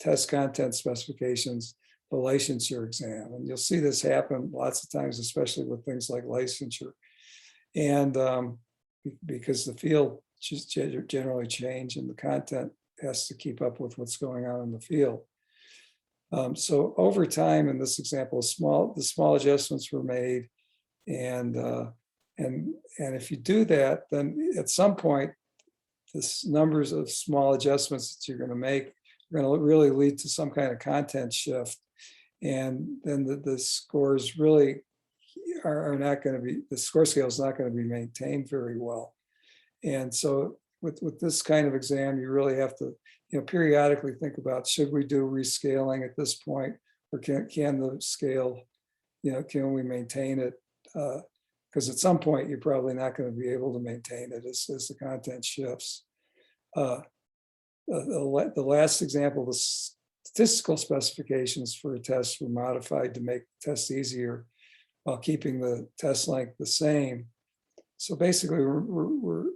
test content specifications, the licensure exam. And you'll see this happen lots of times, especially with things like licensure. And because the field just generally change and the content has to keep up with what's going on in the field. So over time, in this example, the small adjustments were made, and if you do that, then at some point, this numbers of small adjustments that you're going to make are going to really lead to some kind of content shift, and then the scores really are not going to be, the score scale is not going to be maintained very well. And so with this kind of exam, you really have to, periodically think about, should we do rescaling at this point, or can the scale, can we maintain it? Because at some point, you're probably not going to be able to maintain it as the content shifts. The last example, the statistical specifications for a test were modified to make the test easier while keeping the test length the same. So basically, we're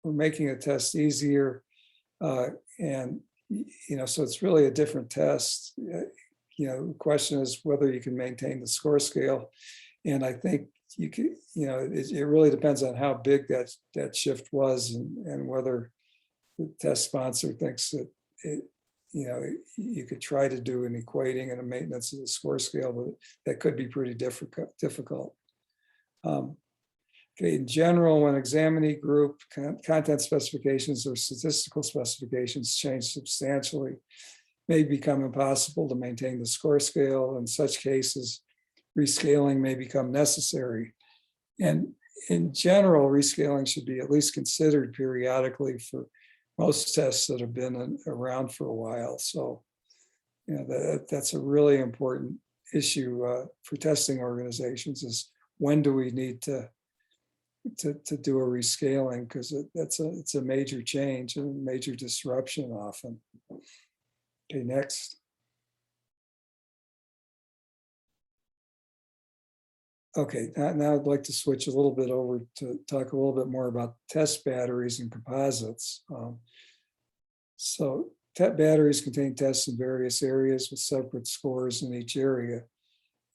making a test easier, and so it's really a different test. The question is whether you can maintain the score scale, and I think you can. It really depends on how big that shift was, and whether the test sponsor thinks that you could try to do an equating and a maintenance of the score scale, but that could be pretty difficult. Okay, in general, when examinee group content specifications or statistical specifications change substantially, it may become impossible to maintain the score scale. In such cases, rescaling may become necessary. And in general, rescaling should be at least considered periodically for most tests that have been around for a while. So, that's a really important issue for testing organizations, is when do we need to do a rescaling, because it's a major change and a major disruption often. Okay, next. Okay, now I'd like to switch a little bit over to talk a little bit more about test batteries and composites. So batteries contain tests in various areas with separate scores in each area.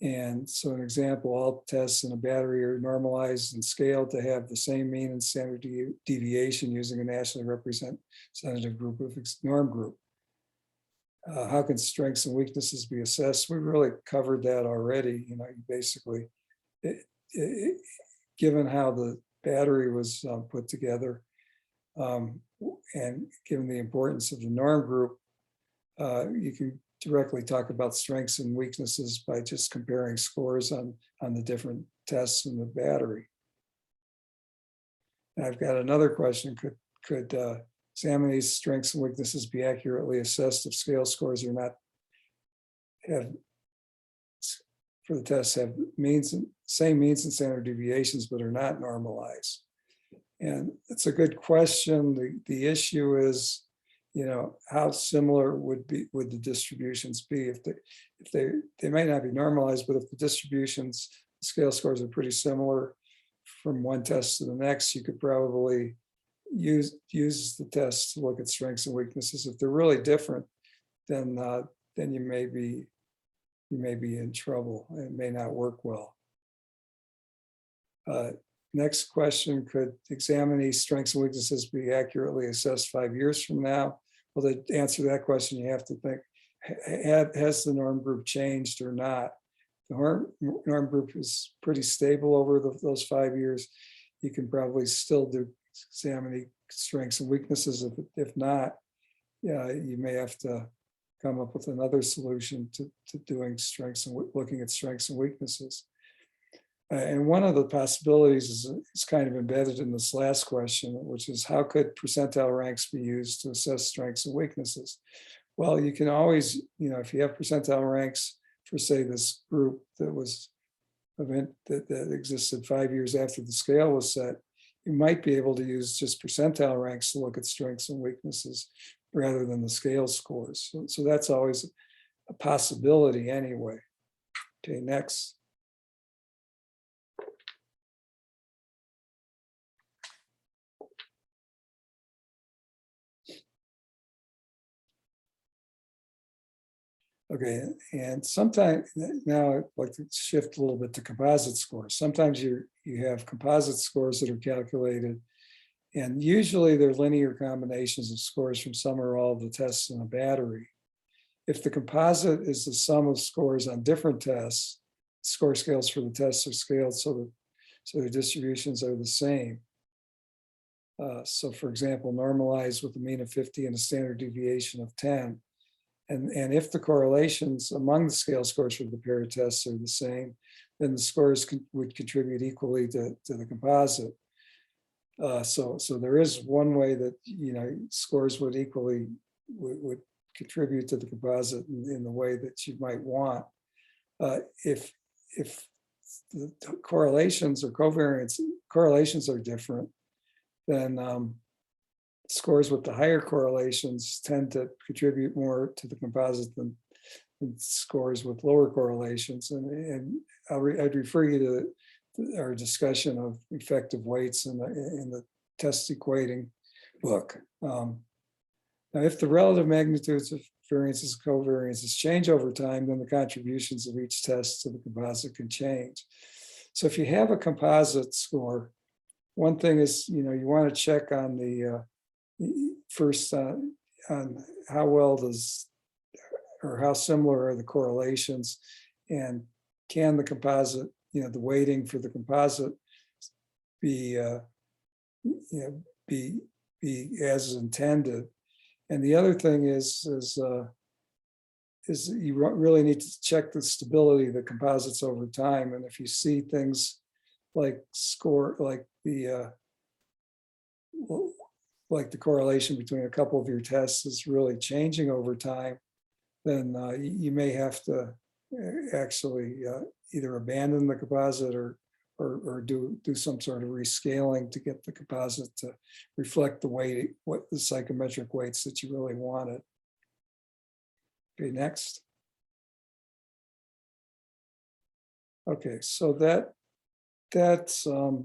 And so an example, all tests in a battery are normalized and scaled to have the same mean and standard deviation using a nationally representative group of norm group. How can strengths and weaknesses be assessed? We really covered that already. Basically, given how the battery was put together, and given the importance of the norm group, you can directly talk about strengths and weaknesses by just comparing scores on the different tests in the battery. And I've got another question. Could examinees' strengths and weaknesses be accurately assessed if scale scores are not for the tests have same means and standard deviations, but are not normalized? And it's a good question. The issue is, how similar would the distributions be? If they might not be normalized, but if the distributions, the scale scores are pretty similar from one test to the next, you could probably use the test to look at strengths and weaknesses. If they're really different, then you may be in trouble. It may not work well. Next question, could examinees' strengths and weaknesses be accurately assessed 5 years from now? Well, to answer that question, you have to think, has the norm group changed or not? The norm group is pretty stable over those 5 years. You can probably still do examining strengths and weaknesses. If not, you may have to come up with another solution to doing strengths and looking at strengths and weaknesses. And one of the possibilities is kind of embedded in this last question, which is how could percentile ranks be used to assess strengths and weaknesses? Well, you can always, if you have percentile ranks for, say, this group that existed 5 years after the scale was set, you might be able to use just percentile ranks to look at strengths and weaknesses rather than the scale scores. So that's always a possibility anyway. Okay, next. Okay, and sometimes now I'd like to shift a little bit to composite scores. Sometimes you have composite scores that are calculated, and usually they're linear combinations of scores from some or all of the tests in a battery. If the composite is the sum of scores on different tests, score scales for the tests are scaled so the distributions are the same. So for example, normalized with a mean of 50 and a standard deviation of 10. And if the correlations among the scale scores for the pair of tests are the same, then the scores would contribute equally to the composite. So there is one way that scores would equally would contribute to the composite in the way that you might want. If the correlations or correlations are different, then scores with the higher correlations tend to contribute more to the composite than scores with lower correlations. And I'd refer you to our discussion of effective weights in the test equating book. Now, if the relative magnitudes of variances and covariances change over time, then the contributions of each test to the composite can change. So if you have a composite score, one thing is, you want to check on the first on how well does or how similar are the correlations, and can the composite, the weighting for the composite be as intended. And the other thing is you really need to check the stability of the composites over time. And if you see things like the correlation between a couple of your tests is really changing over time, then you may have to actually either abandon the composite or do some sort of rescaling to get the composite to reflect the weight, what the psychometric weights that you really wanted. Okay, next. Okay, so that's the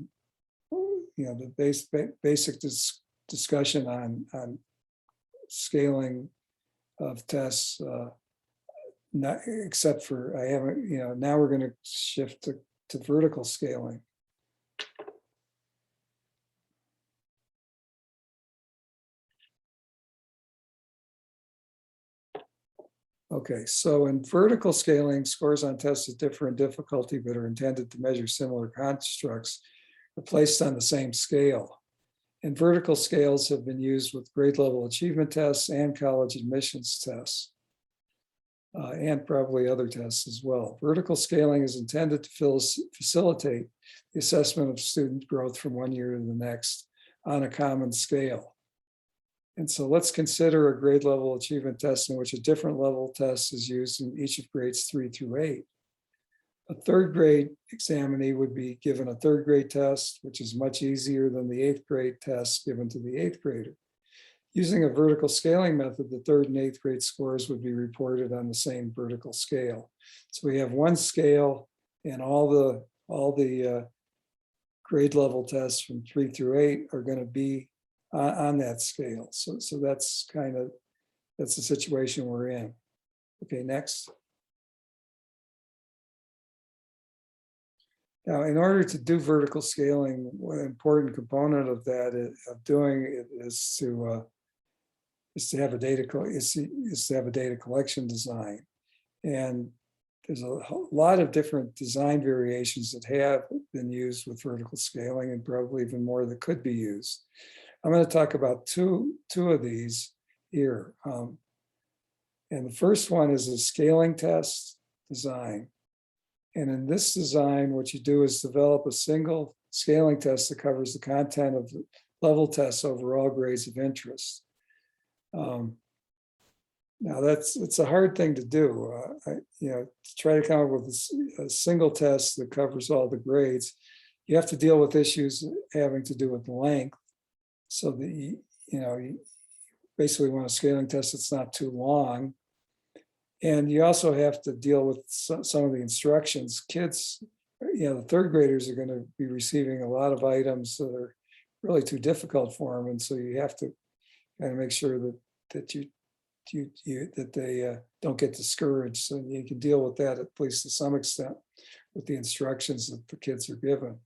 basic discussion on scaling of tests. Not except for I haven't, now we're going to shift to vertical scaling. Okay, so in vertical scaling, scores on tests of different difficulty but are intended to measure similar constructs are placed on the same scale. And vertical scales have been used with grade level achievement tests and college admissions tests, and probably other tests as well. Vertical scaling is intended to facilitate the assessment of student growth from one year to the next on a common scale. And so let's consider a grade level achievement test in which a different level test is used in each of grades 3 through 8. A third grade examinee would be given a third grade test, which is much easier than the 8th grade test given to the 8th grader. Using a vertical scaling method, the 3rd and 8th grade scores would be reported on the same vertical scale. So we have one scale, and all the grade level tests from 3 through 8 are going to be on that scale. So that's the situation we're in. Okay, next. Now, in order to do vertical scaling, one important component of that is to have a data collection design. And there's a lot of different design variations that have been used with vertical scaling, and probably even more that could be used. I'm going to talk about two of these here. And the first one is a scaling test design. And in this design, what you do is develop a single scaling test that covers the content of the level tests over all grades of interest. Now it's a hard thing to do. To try to come up with a single test that covers all the grades, you have to deal with issues having to do with length. So that you basically want a scaling test that's not too long. And you also have to deal with some of the instructions. Kids, the 3rd graders are going to be receiving a lot of items that are really too difficult for them, and so you have to kind of make sure that they don't get discouraged. So you can deal with that, at least to some extent, with the instructions that the kids are given.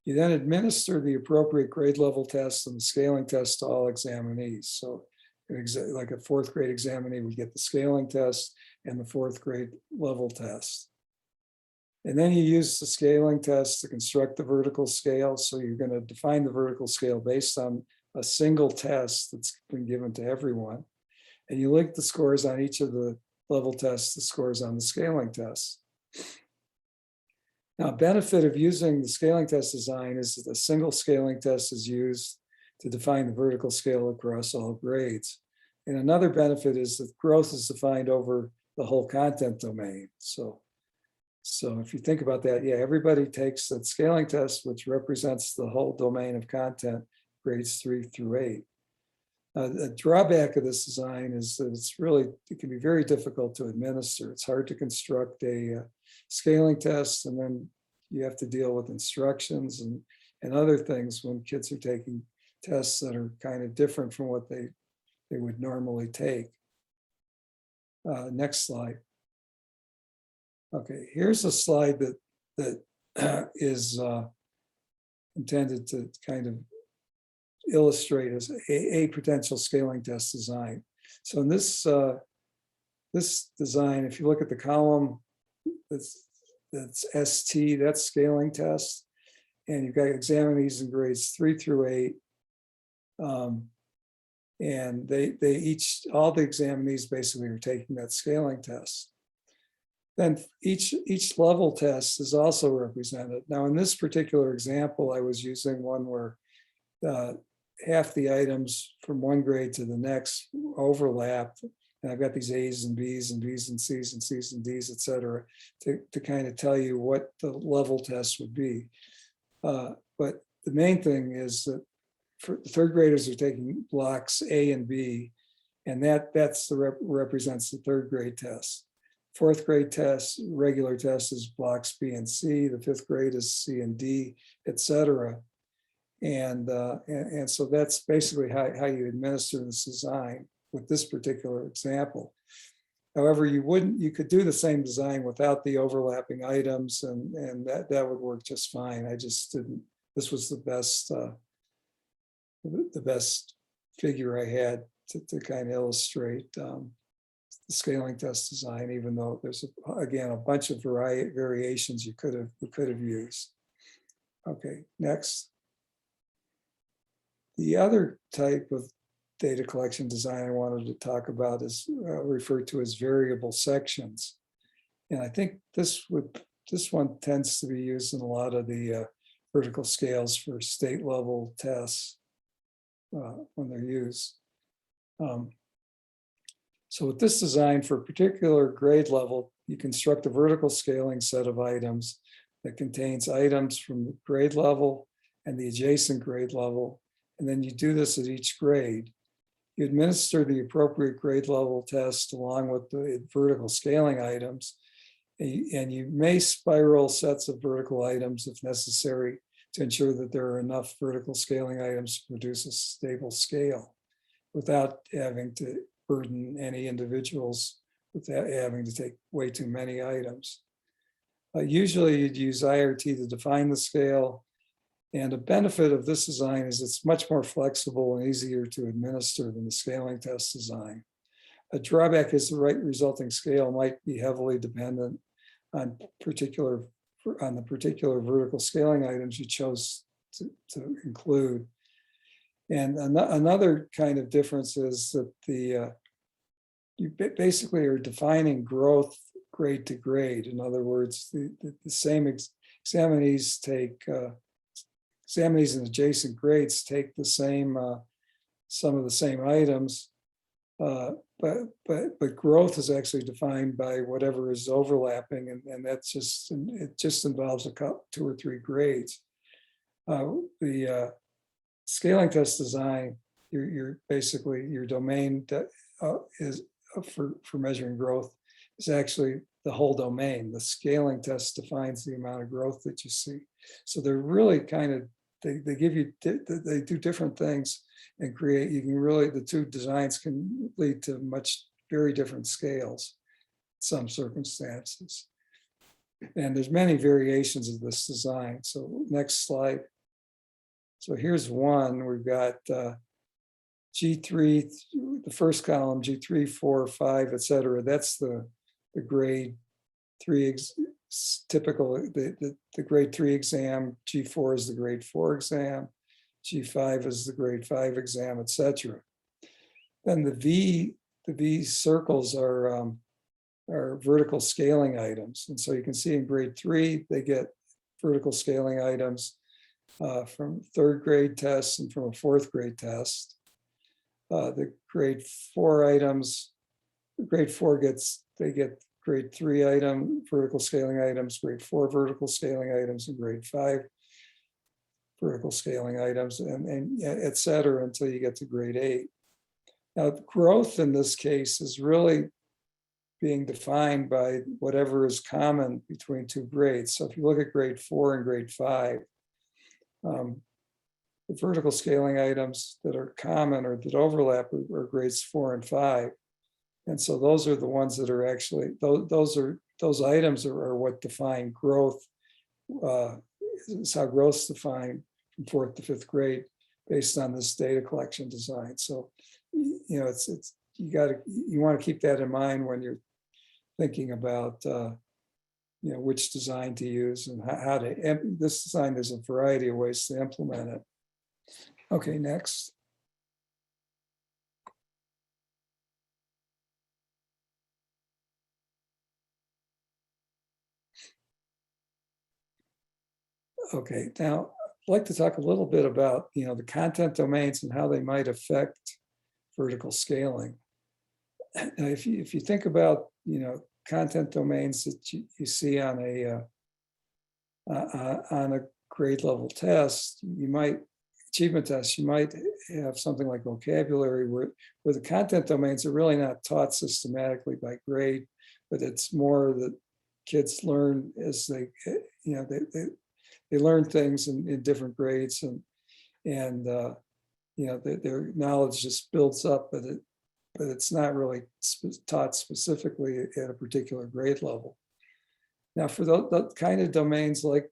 You then administer the appropriate grade level tests and the scaling test to all examinees. So like a fourth grade examinee would get the scaling test and the fourth grade level test. And then you use the scaling test to construct the vertical scale. So you're going to define the vertical scale based on a single test that's been given to everyone. And you link the scores on each of the level tests to scores on the scaling tests. Now, benefit of using the scaling test design is that a single scaling test is used to define the vertical scale across all grades. And another benefit is that growth is defined over the whole content domain. So if you think about that, yeah, everybody takes that scaling test, which represents the whole domain of content, grades 3 through 8. The drawback of this design is that it can be very difficult to administer. It's hard to construct a scaling test, and then you have to deal with instructions and other things when kids are taking tests that are kind of different from what they would normally take. Next slide. Okay, here's a slide that is intended to kind of illustrate as a potential scaling test design. So in this design, if you look at the column that's ST, that's scaling test, and you've got examinees in grades 3 through 8, and all the examinees basically are taking that scaling test. Then each level test is also represented. Now, in this particular example, I was using one where half the items from one grade to the next overlapped. And I've got these A's and B's and B's and C's and C's and D's, et cetera, to kind of tell you what the level test would be. But the main thing is that for the third graders are taking blocks A and B, and represents the third grade test. Fourth grade test, regular test, is blocks B and C. The fifth grade is C and D, et cetera. And so that's basically how you administer this design with this particular example. However, you could do the same design without the overlapping items, and that would work just fine. I just didn't. This was the best figure I had to kind of illustrate the scaling test design, even though there's again a bunch of variations you could have used. Okay, next. The other type of data collection design I wanted to talk about is referred to as variable sections. And I think this one tends to be used in a lot of the vertical scales for state level tests when they're used. So with this design for a particular grade level, you construct a vertical scaling set of items that contains items from the grade level and the adjacent grade level. And then you do this at each grade. You administer the appropriate grade level test along with the vertical scaling items. And you may spiral sets of vertical items if necessary to ensure that there are enough vertical scaling items to produce a stable scale without having to burden any individuals with having to take way too many items. Usually you'd use IRT to define the scale. And a benefit of this design is it's much more flexible and easier to administer than the scaling test design. A drawback is the resulting scale might be heavily dependent on the particular vertical scaling items you chose to include. And another kind of difference is that you basically are defining growth grade to grade. In other words, the same examinees in adjacent grades take the same some of the same items, but growth is actually defined by whatever is overlapping, and that's it just involves a couple, 2 or 3 grades. The scaling test design, you're basically your domain that is for measuring growth is actually the whole domain. The scaling test defines the amount of growth that you see. So they're really kind of they give you they do different things and create. You can really the two designs can lead to much very different scales in some circumstances. And there's many variations of this design. So next slide. So here's one. We've got G3, the first column, G3, 4, 5, et cetera. That's the grade 3 typical, the grade 3 exam. G4 is the grade 4 exam. G5 is the grade 5 exam, et cetera. Then the V circles are vertical scaling items. And so you can see in grade 3, they get vertical scaling items from 3rd grade tests and from a 4th grade test. The grade 4 items, grade 4 they get grade 3 item vertical scaling items, grade 4 vertical scaling items, and grade 5 vertical scaling items, and et cetera, until you get to grade 8. Now, growth in this case is really being defined by whatever is common between 2 grades. So if you look at grade 4 and grade 5, the vertical scaling items that are common or that overlap are grades 4 and 5. And so those are the ones that are actually, those items are what define growth. Is how growth's defined from 4th to 5th grade based on this data collection design. So, you know, you want to keep that in mind when you're thinking about, you know, which design to use and how to, this design, there's a variety of ways to implement it. Okay, next. Okay, now I'd like to talk a little bit about, you know, the content domains and how they might affect vertical scaling. Now, if you think about, you know, content domains that you see on a grade level test, you might, achievement test, you might have something like vocabulary where the content domains are really not taught systematically by grade, but it's more that kids learn as they, you know, they learn things in different grades, and you know, their knowledge just builds up, but it's not really taught specifically at a particular grade level. Now, for the kind of domains like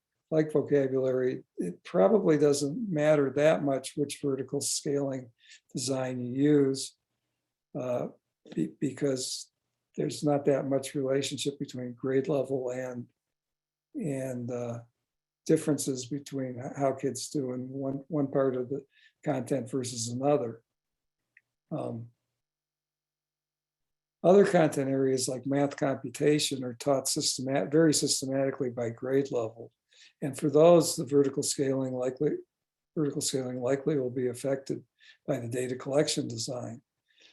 vocabulary, it probably doesn't matter that much which vertical scaling design you use, because there's not that much relationship between grade level and differences between how kids do in one part of the content versus another. Other content areas like math computation are taught very systematically by grade level. And for those, the vertical scaling likely will be affected by the data collection design.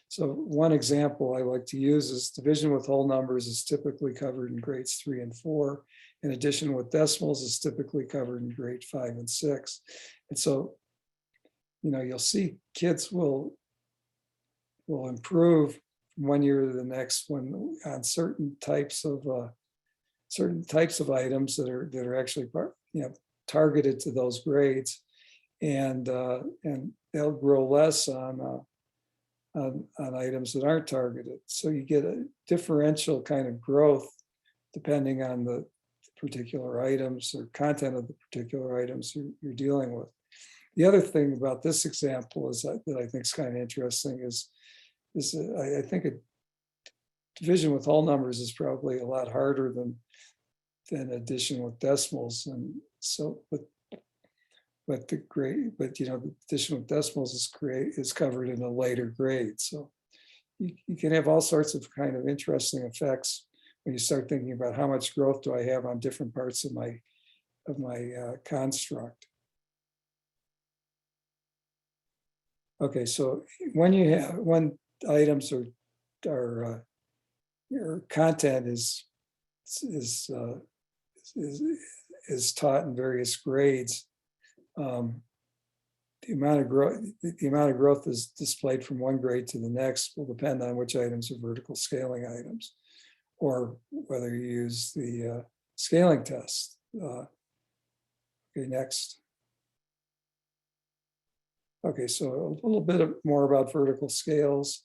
So one example I like to use is division with whole numbers is typically covered in grades 3 and 4. And addition with decimals is typically covered in grade 5 and 6. And so, you know, you'll see kids will improve from one year to the next when on certain types of items that are actually, you know, targeted to those grades, and they'll grow less on items that aren't targeted. So you get a differential kind of growth depending on the particular items or content of the particular items you're dealing with. The other thing about this example is that I think is kind of interesting is I think a division with whole numbers is probably a lot harder than addition with decimals, and so but you know, the addition with decimals is covered in a later grade. So you can have all sorts of kind of interesting effects when you start thinking about how much growth do I have on different parts of my construct. Okay, so when items are your content is taught in various grades, the amount of growth is displayed from one grade to the next will depend on which items are vertical scaling items, or whether you use the scaling test. Okay, next. Okay, so a little bit more about vertical scales.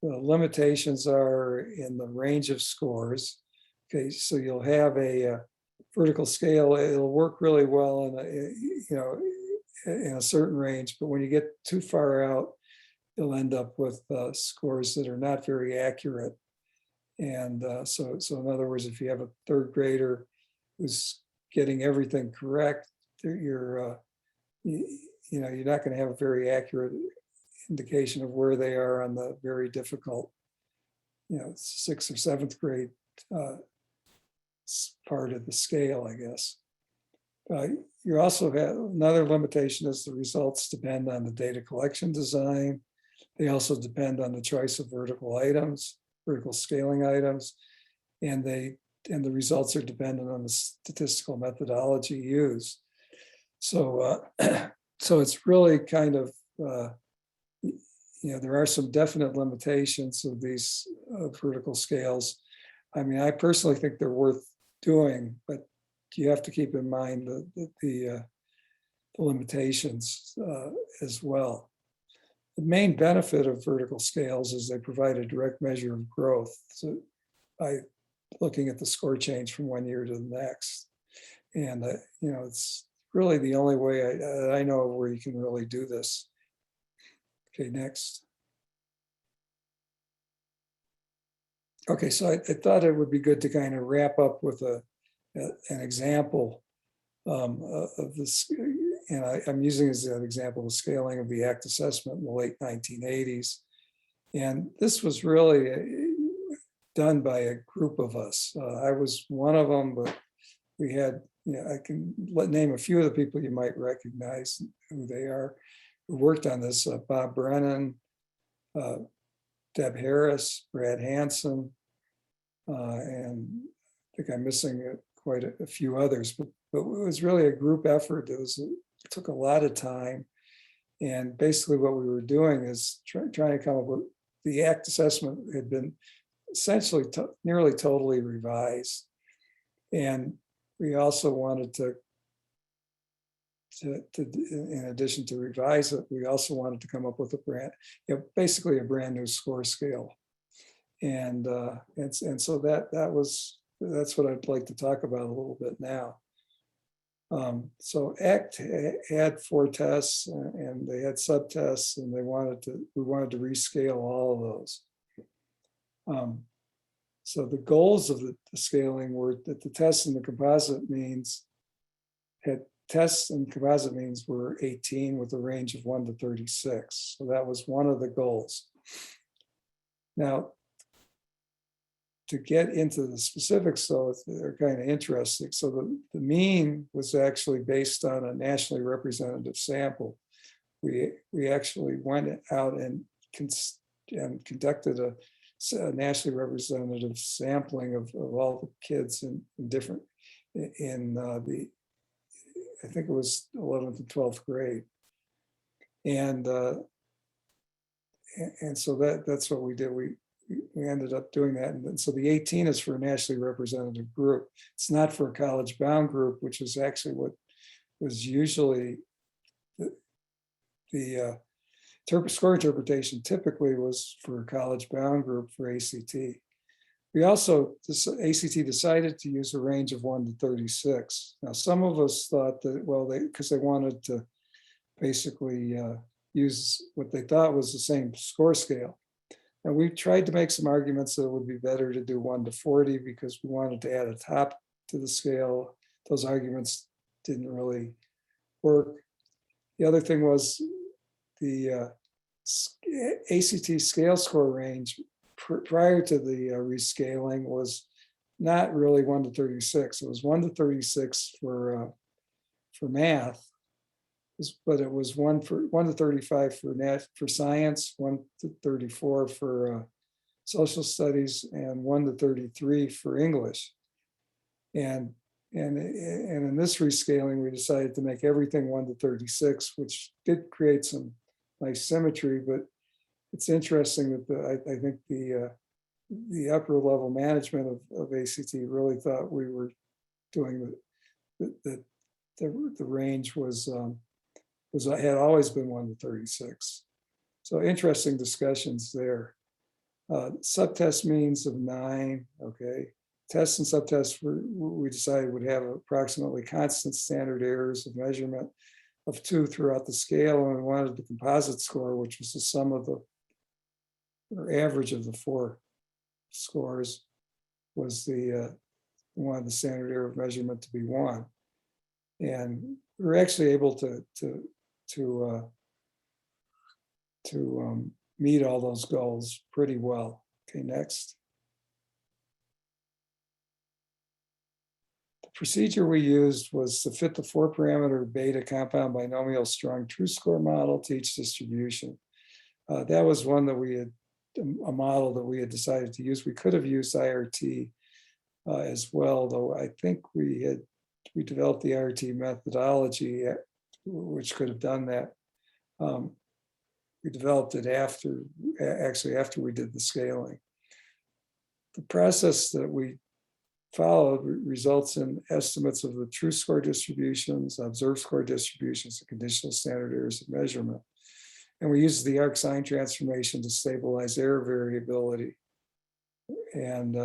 limitations are in the range of scores. Okay, so you'll have a vertical scale. It'll work really well in in a certain range, but when you get too far out, you'll end up with scores that are not very accurate. And so in other words, if you have a third grader who's getting everything correct, you're not going to have a very accurate indication of where they are on the very difficult, 6th or 7th grade part of the scale, I guess. You also have another limitation is the results depend on the data collection design. They also depend on the choice of vertical scaling items, and the results are dependent on the statistical methodology used. So so it's really kind of there are some definite limitations of these vertical scales. I mean, I personally think they're worth doing, but you have to keep in mind the limitations as well. The main benefit of vertical scales is they provide a direct measure of growth. So by looking at the score change from one year to the next. And, it's really the only way I know of where you can really do this. Okay, next. Okay, so I thought it would be good to kind of wrap up with an example of this, and I'm using as an example the scaling of the ACT assessment in the late 1980s. And this was really done by a group of us. I was one of them, but we had, I can name a few of the people you might recognize who they are, who worked on this, Bob Brennan, Deb Harris, Brad Hansen, and I think I'm missing quite a few others, but it was really a group effort. It took a lot of time. And basically what we were doing is trying to come up with, the ACT assessment had been essentially nearly totally revised. And we also wanted to, in addition to revise it, we also wanted to come up with basically a brand new score scale. And so that's what I'd like to talk about a little bit now. So ACT had 4 tests and they had subtests, and we wanted to rescale all of those. So the goals of the scaling were that the tests and the composite means were 18 with a range of 1 to 36. So that was one of the goals. Now, to get into the specifics, though, they're kind of interesting. So the mean was actually based on a nationally representative sample. We actually went out and conducted a nationally representative sampling of all the kids in I think it was 11th and 12th grade. And so that's what we did. We ended up doing that. And so the 18 is for a nationally representative group. It's not for a college bound group, which is actually what was usually the score interpretation typically was for a college bound group for ACT. We also, ACT decided to use a range of 1 to 36. Now, some of us thought that, well, because they wanted to basically use what they thought was the same score scale. And we tried to make some arguments that it would be better to do 1 to 40 because we wanted to add a top to the scale. Those arguments didn't really work. The other thing was the ACT scale score range prior to the rescaling was not really 1 to 36. It was 1 to 36 for math, but it was 1 to 35 for science, 1 to 34 for social studies, and 1 to 33 for English. And in this rescaling, we decided to make everything 1 to 36, which did create some nice symmetry. But it's interesting that I think the upper level management of ACT really thought we were doing that the range had always been 1 to 36. So interesting discussions there. Subtest means of 9, okay. Tests and subtests we decided would have approximately constant standard errors of measurement of 2 throughout the scale, and we wanted the composite score, which was the sum of the or average of the 4 scores, was the we wanted the standard error of measurement to be 1, and we were actually able to meet all those goals pretty well. Okay, next. The procedure we used was to fit the 4-parameter beta compound binomial strong true score model to each distribution. That was one that we had, a model that we had decided to use. We could have used IRT as well, though I think we developed the IRT methodology, which could have done that. We developed it after we did the scaling. The process that we followed results in estimates of the true score distributions, observed score distributions, and conditional standard errors of measurement. And we used the arc sign transformation to stabilize error variability. And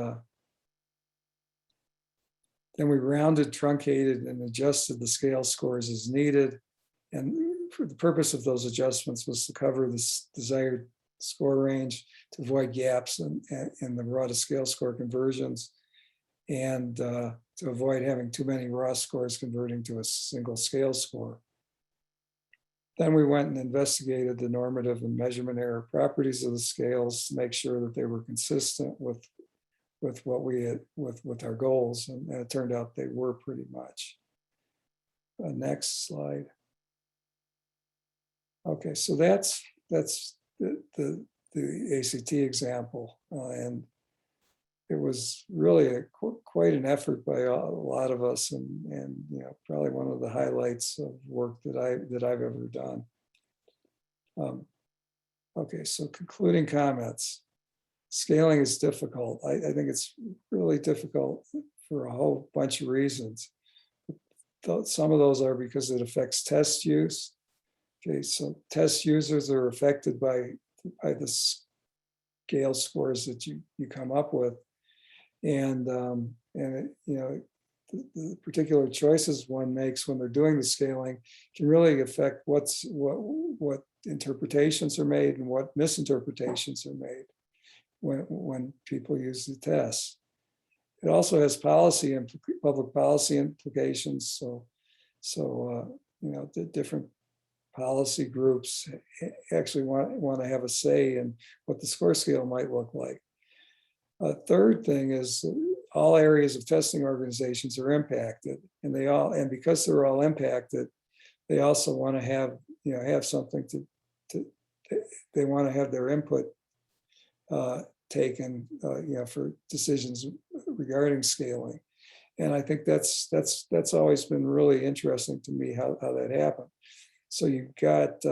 then we rounded, truncated, and adjusted the scale scores as needed. And for the purpose of those adjustments was to cover this desired score range, to avoid gaps in the raw to scale score conversions, and to avoid having too many raw scores converting to a single scale score. Then we went and investigated the normative and measurement error properties of the scales to make sure that they were consistent with what we had, with our goals, and it turned out they were pretty much. Next slide. Okay, so that's the ACT example, and it was really quite an effort by a lot of us, and you know, probably one of the highlights of work that I've ever done. Okay, so concluding comments. Scaling is difficult. I think it's really difficult for a whole bunch of reasons. Some of those are because it affects test use. Okay, so test users are affected by the scale scores that you come up with, and it, you know, the particular choices one makes when they're doing the scaling can really affect what interpretations are made and what misinterpretations are made when people use the tests. It also has public policy implications. So you know, the different policy groups actually want to have a say in what the score scale might look like. A third thing is all areas of testing organizations are impacted, and because they're all impacted, they also want to have something they want to have their input taken, for decisions regarding scaling. And I think that's always been really interesting to me how that happened. So you've got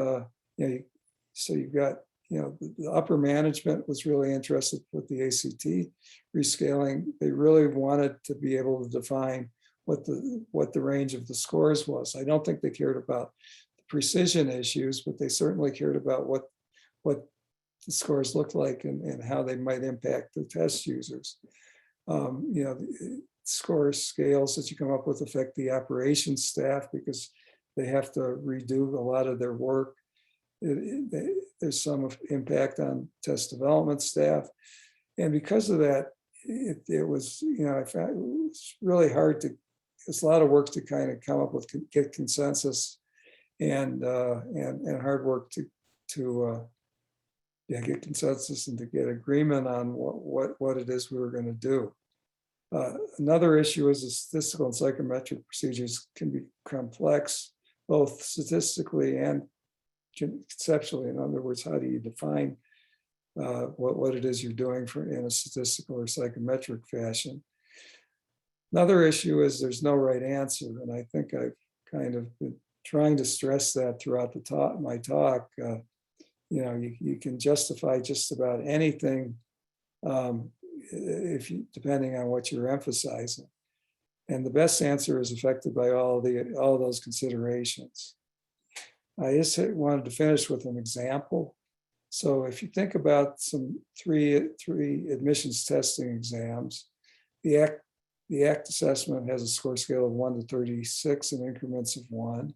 the upper management was really interested with the ACT rescaling. They really wanted to be able to define what the range of the scores was. I don't think they cared about the precision issues, but they certainly cared about what the scores looked like and how they might impact the test users. The score scales that you come up with affect the operations staff because they have to redo a lot of their work. There's some impact on test development staff. And because of that, it was, I found it was really hard it's a lot of work to kind of come up with, get consensus and hard work to get consensus and to get agreement on what it is we were going to do. Another issue is the statistical and psychometric procedures can be complex, both statistically and conceptually. In other words, how do you define what it is you're doing in a statistical or psychometric fashion? Another issue is there's no right answer, and I think I've kind of been trying to stress that throughout my talk. You can justify just about anything depending on what you're emphasizing, and the best answer is affected by all those considerations. I just wanted to finish with an example. So if you think about some three admissions testing exams, the ACT assessment has a score scale of 1 to 36 in increments of 1.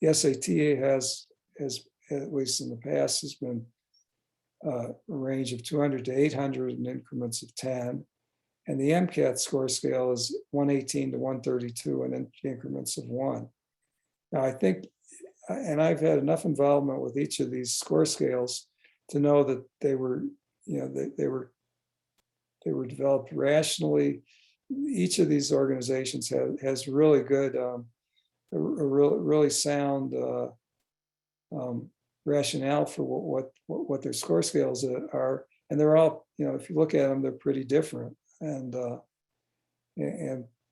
The SAT has, at least in the past, has been a range of 200 to 800 in increments of 10. And the MCAT score scale is 118 to 132 in increments of 1. Now, I think, and I've had enough involvement with each of these score scales to know that they were, they were developed rationally. Each of these organizations has really good, a really sound rationale for what their score scales are, and they're all, if you look at them, they're pretty different, and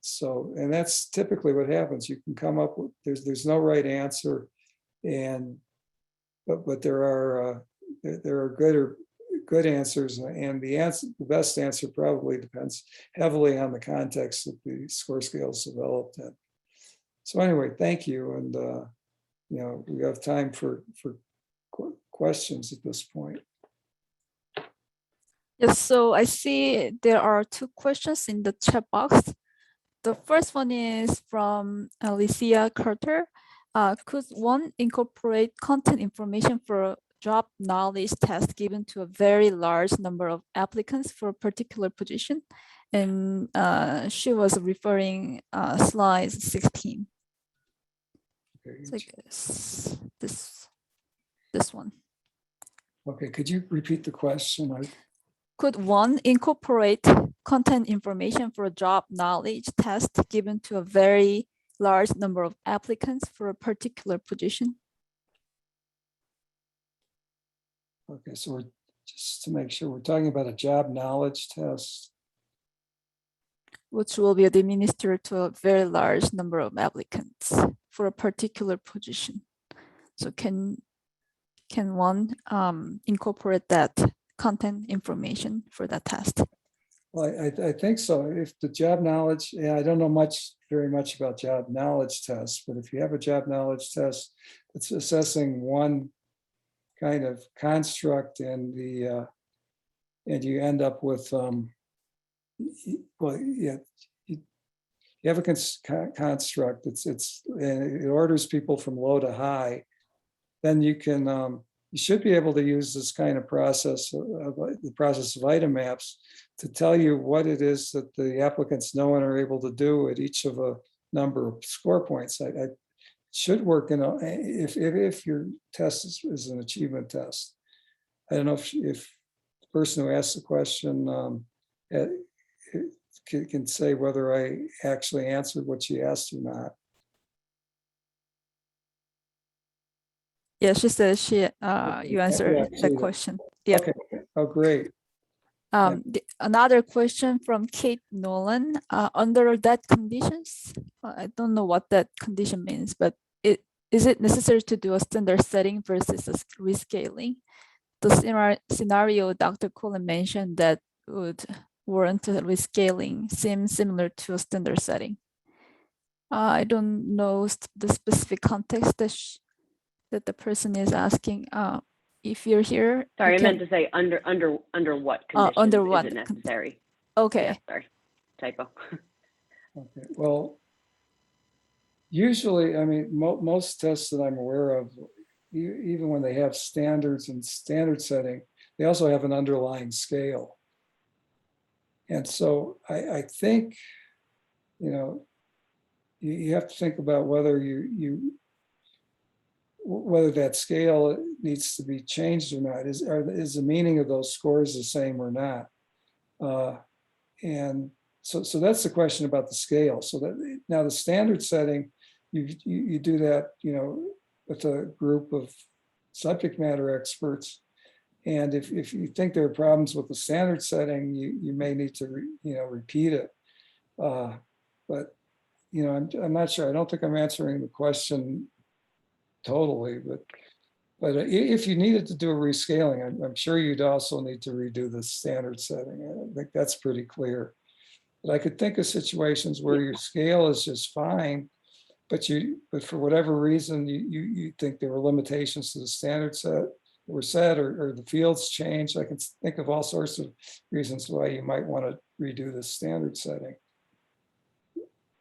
so that's typically what happens. You can come up with there's no right answer, but there are good answers, and the best answer probably depends heavily on the context that the score scale is developed in. So anyway, thank you, and we have time for questions at this point. Yes, so I see there are 2 questions in the chat box. The first one is from Alicia Carter. Could one incorporate content information for a job knowledge test given to a very large number of applicants for a particular position? And she was referring slide 16. Okay. So I guess this one. Okay, could you repeat the question? Could one incorporate content information for a job knowledge test given to a very large number of applicants for a particular position? Okay, so we're just to make sure we're talking about a job knowledge test, which will be administered to a very large number of applicants for a particular position. So can one incorporate that content information for that test? Well, I think so. If the job knowledge, I don't know very much about job knowledge tests, but if you have a job knowledge test that's assessing one kind of construct, and you end up with you have a construct. It orders people from low to high. Then you should be able to use this kind of process, the process of item maps, to tell you what it is that the applicants know and are able to do at each of a number of score points. I should work if your test is an achievement test. I don't know if the person who asked the question can say whether I actually answered what she asked or not. Yeah, she said you answered the question. Yeah. Okay. Oh, great. Another question from Kate Nolan. Under that conditions, I don't know what that condition means, but is it necessary to do a standard setting versus a rescaling? The scenario Dr. Kolen mentioned that would warrant a rescaling seems similar to a standard setting. I don't know the specific context that the person is asking. If you're here, sorry, I meant to say under what conditions under what is it necessary? Okay. Yeah, sorry, typo. Okay. Well, usually, I mean, most tests that I'm aware of, even when they have standards and standard setting, they also have an underlying scale. And so I think, you have to think about whether whether that scale needs to be changed or not. Is the meaning of those scores the same or not? And so that's the question about the scale. So that now the standard setting, you do that, with a group of subject matter experts. And if you think there are problems with the standard setting, you may need to repeat it. But I'm not sure. I don't think I'm answering the question totally, but if you needed to do a rescaling, I'm sure you'd also need to redo the standard setting. I think that's pretty clear. But I could think of situations where your scale is just fine, but for whatever reason you think there were limitations to the standard set, were set, or the fields changed. I can think of all sorts of reasons why you might want to redo the standard setting.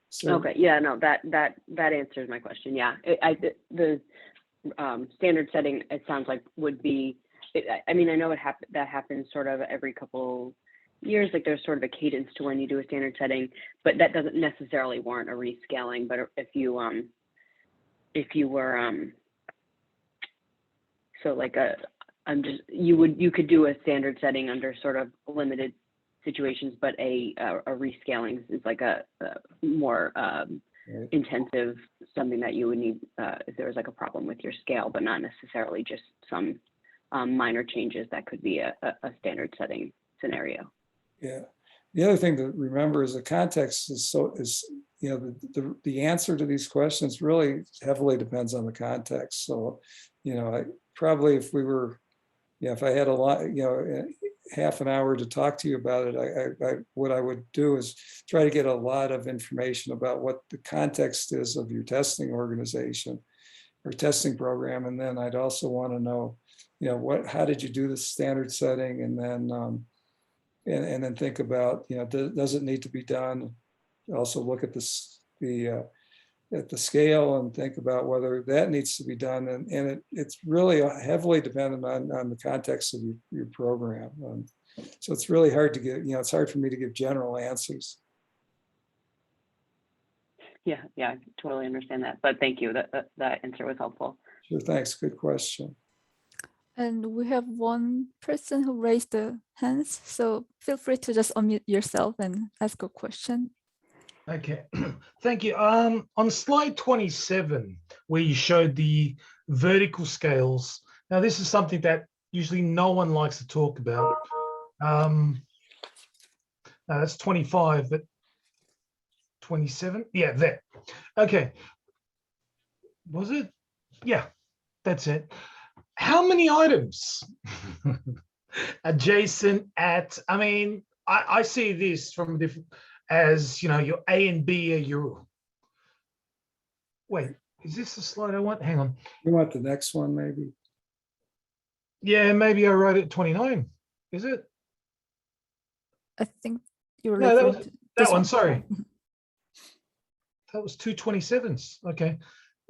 So, Okay, yeah, no, that answers my question. Yeah, the standard setting, it sounds like would be, I mean, I know that happens sort of every couple years, like there's sort of a cadence to when you do a standard setting, but that doesn't necessarily warrant a rescaling. But if you were so like you could do a standard setting under sort of limited situations, but a rescaling is like a more right. intensive, something that you would need if there was like a problem with your scale, but not necessarily just some minor changes that could be a standard setting scenario. Yeah. The other thing to remember is the context is the answer to these questions really heavily depends on the context. So, I probably, if we were, if I had a lot, half an hour to talk to you about it, what I would do is try to get a lot of information about what the context is of your testing organization or testing program. And then I'd also want to know, how did you do the standard setting? And then, and then think about, does it need to be done? Also look at at the scale and think about whether that needs to be done. And it's really heavily dependent on the context of your program. So it's really hard to get, it's hard for me to give general answers. Yeah, I totally understand that. But thank you. That answer was helpful. Sure, thanks. Good question. And we have one person who raised the hands, so feel free to just unmute yourself and ask a question. Okay, thank you. On slide 27, where you showed the vertical scales, now this is something that usually no one likes to talk about. No, that's 25, but 27, yeah, there. Okay, was it? Yeah, that's it. How many items adjacent at, I mean, I see this from different, as your A and B are your, wait, is this the slide I want? Hang on. You want the next one, maybe? Yeah, maybe I wrote it 29. Is it? I think you're No, referring to that this one, sorry. That was 2 27s. Okay.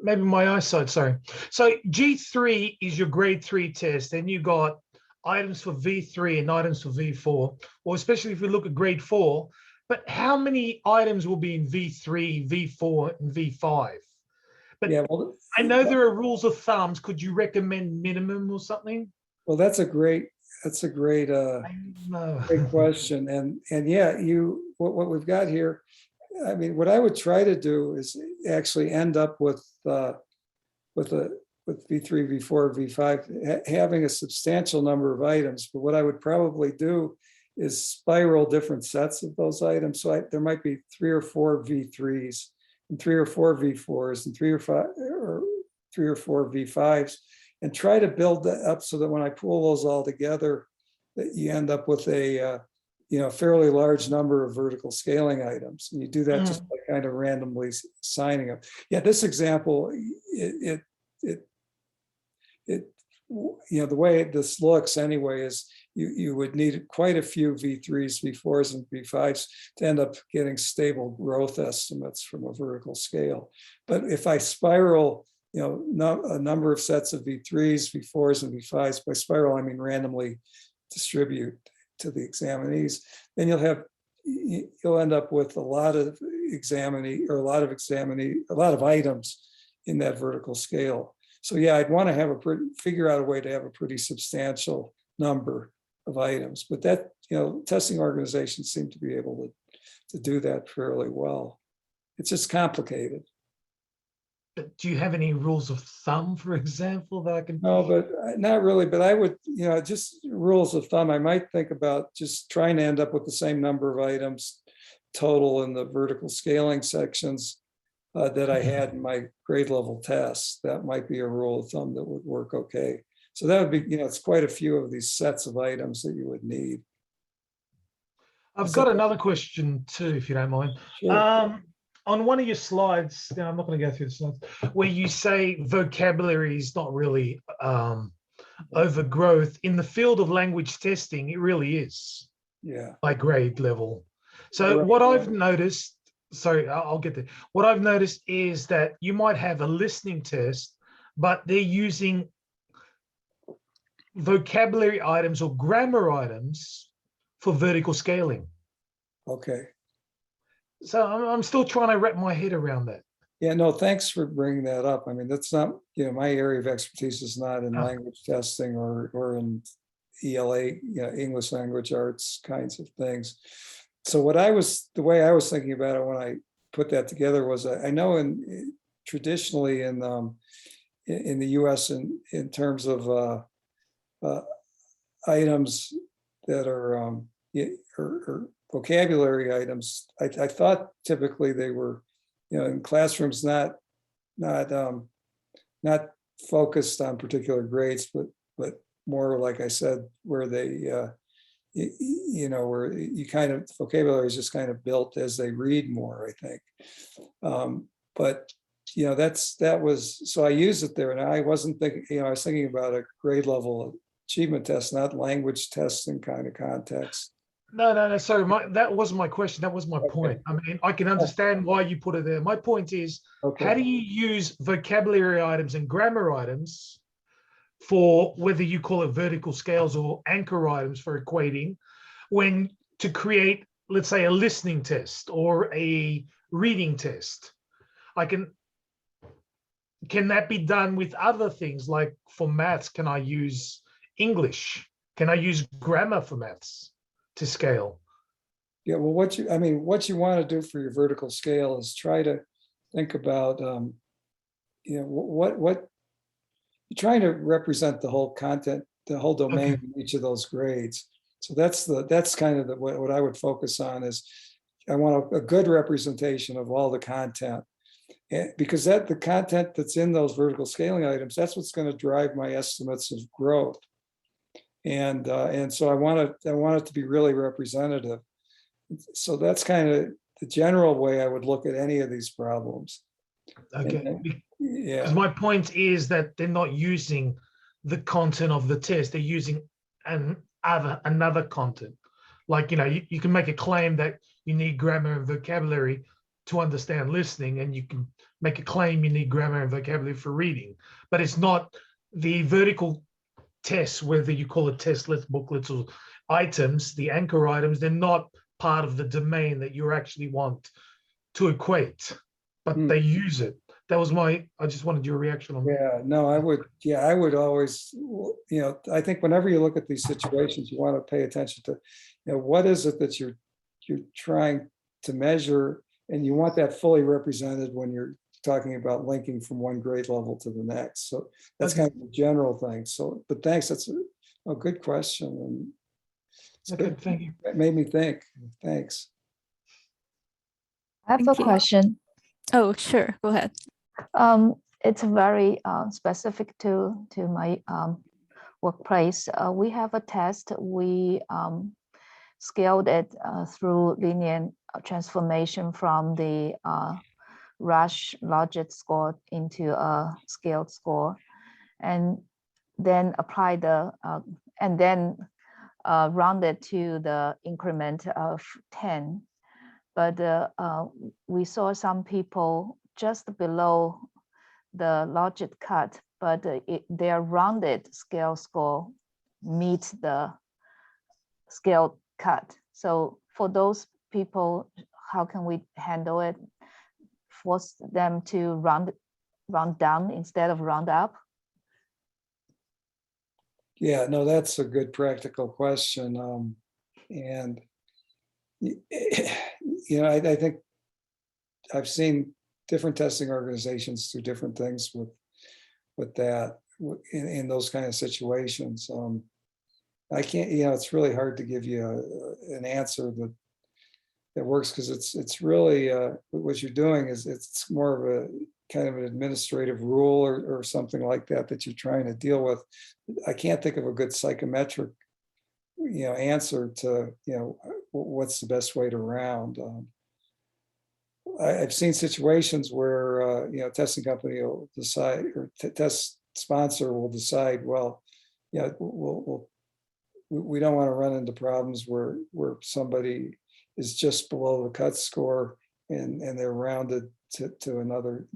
Maybe my eyesight, sorry. So G3 is your grade 3 test, and you got items for V3 and items for V4, or especially if we look at grade 4, but how many items will be in V3, V4, and V5? But yeah, well, I know there are rules of thumbs. Could you recommend minimum or something? Well, that's a great great question. And yeah, what we've got here, I mean, what I would try to do is actually end up with V3, V4, V5, having a substantial number of items. But what I would probably do is spiral different sets of those items. So there might be 3 or 4 V3s and 3 or 4 V4s and 3 or 4 V5s, and try to build that up so that when I pull those all together, that you end up with a fairly large number of vertical scaling items. And you do that just by kind of randomly signing them. Yeah, this example, the way this looks anyway is you would need quite a few V3s, V4s, and V5s to end up getting stable growth estimates from a vertical scale. But if I spiral, a number of sets of V3s, V4s, and V5s, by spiral I mean randomly distribute to the examinees, then you'll end up with a lot of items in that vertical scale. So yeah, I'd want to figure out a way to have a pretty substantial number of items, but that, testing organizations seem to be able to do that fairly well. It's just complicated. But do you have any rules of thumb, for example, that I can? No, but not really. But I would, just rules of thumb. I might think about just trying to end up with the same number of items total in the vertical scaling sections that I had in my grade level tests. That might be a rule of thumb that would work okay. So that would be, it's quite a few of these sets of items that you would need. I've got another question too, if you don't mind. Sure. On one of your slides, now I'm not going to go through the slides, where you say vocabulary is not really overgrowth in the field of language testing. It really is Yeah. by grade level. So Right. what I've noticed, sorry, I'll get there. What I've noticed is that you might have a listening test, but they're using vocabulary items or grammar items for vertical scaling. Okay. So I'm still trying to wrap my head around that. Yeah, no, thanks for bringing that up. I mean, that's not, my area of expertise is not in Oh. language testing or in ELA, English language arts kinds of things. So the way I was thinking about it when I put that together was, I know traditionally in the US in terms of items that are or vocabulary items, I thought typically they were, in classrooms not focused on particular grades, but more, like I said, where they where you kind of, vocabulary is just kind of built as they read more, I think. But that was, so I used it there, and I wasn't thinking, I was thinking about a grade level achievement test, not language testing kind of context. No. Sorry, that wasn't my question. That was my Okay. point. I mean, I can understand why you put it there. My point is, Okay. how do you use vocabulary items and grammar items for, whether you call it vertical scales or anchor items for equating, when to create, let's say, a listening test or a reading test? Can that be done with other things? Like for maths, can I use English? Can I use grammar for maths to scale? Yeah, well, what you want to do for your vertical scale is try to think about, what you're trying to represent, the whole content, the whole domain, Okay. in each of those grades. So that's kind of what I would focus on is, I want a good representation of all the content. Because the content that's in those vertical scaling items, that's what's going to drive my estimates of growth. And so I want it to be really representative. So that's kind of the general way I would look at any of these problems. Okay. Yeah. Because my point is that they're not using the content of the test. They're using another content. Like, you can make a claim that you need grammar and vocabulary to understand listening, and you can make a claim you need grammar and vocabulary for reading. But it's not the vertical tests, whether you call it test lists, booklets, or items, the anchor items, they're not part of the domain that you actually want to equate, but they use it. That was I just wanted your reaction on that. Yeah, no, I would always, I think whenever you look at these situations, you want to pay attention to, what is it that you're trying to measure, and you want that fully represented when you're talking about linking from one grade level to the next. So that's kind of a general thing. So, but thanks, that's a good question. And Okay, thank you. that made me think. Thanks. I have Thank a you. question. Oh, sure. Go ahead. It's very specific to my workplace. We have a test. We scaled it through linear transformation from the Rush logic score into a scaled score, and then apply and then round it to the increment of 10. But we saw some people just below the logic cut, but their rounded scale score meets the scale cut. So for those people, how can we handle it? Force them to round down instead of round up? Yeah, no, that's a good practical question. And I think I've seen different testing organizations do different things with that in those kind of situations. I can't, it's really hard to give you an answer that works, because it's really what you're doing is, it's more of a kind of an administrative rule or something like that you're trying to deal with. I can't think of a good psychometric answer to what's the best way to round. I've seen situations where testing company will decide, or test sponsor will decide, well, yeah, we don't want to run into problems where somebody is just below the cut score and they're rounded to another,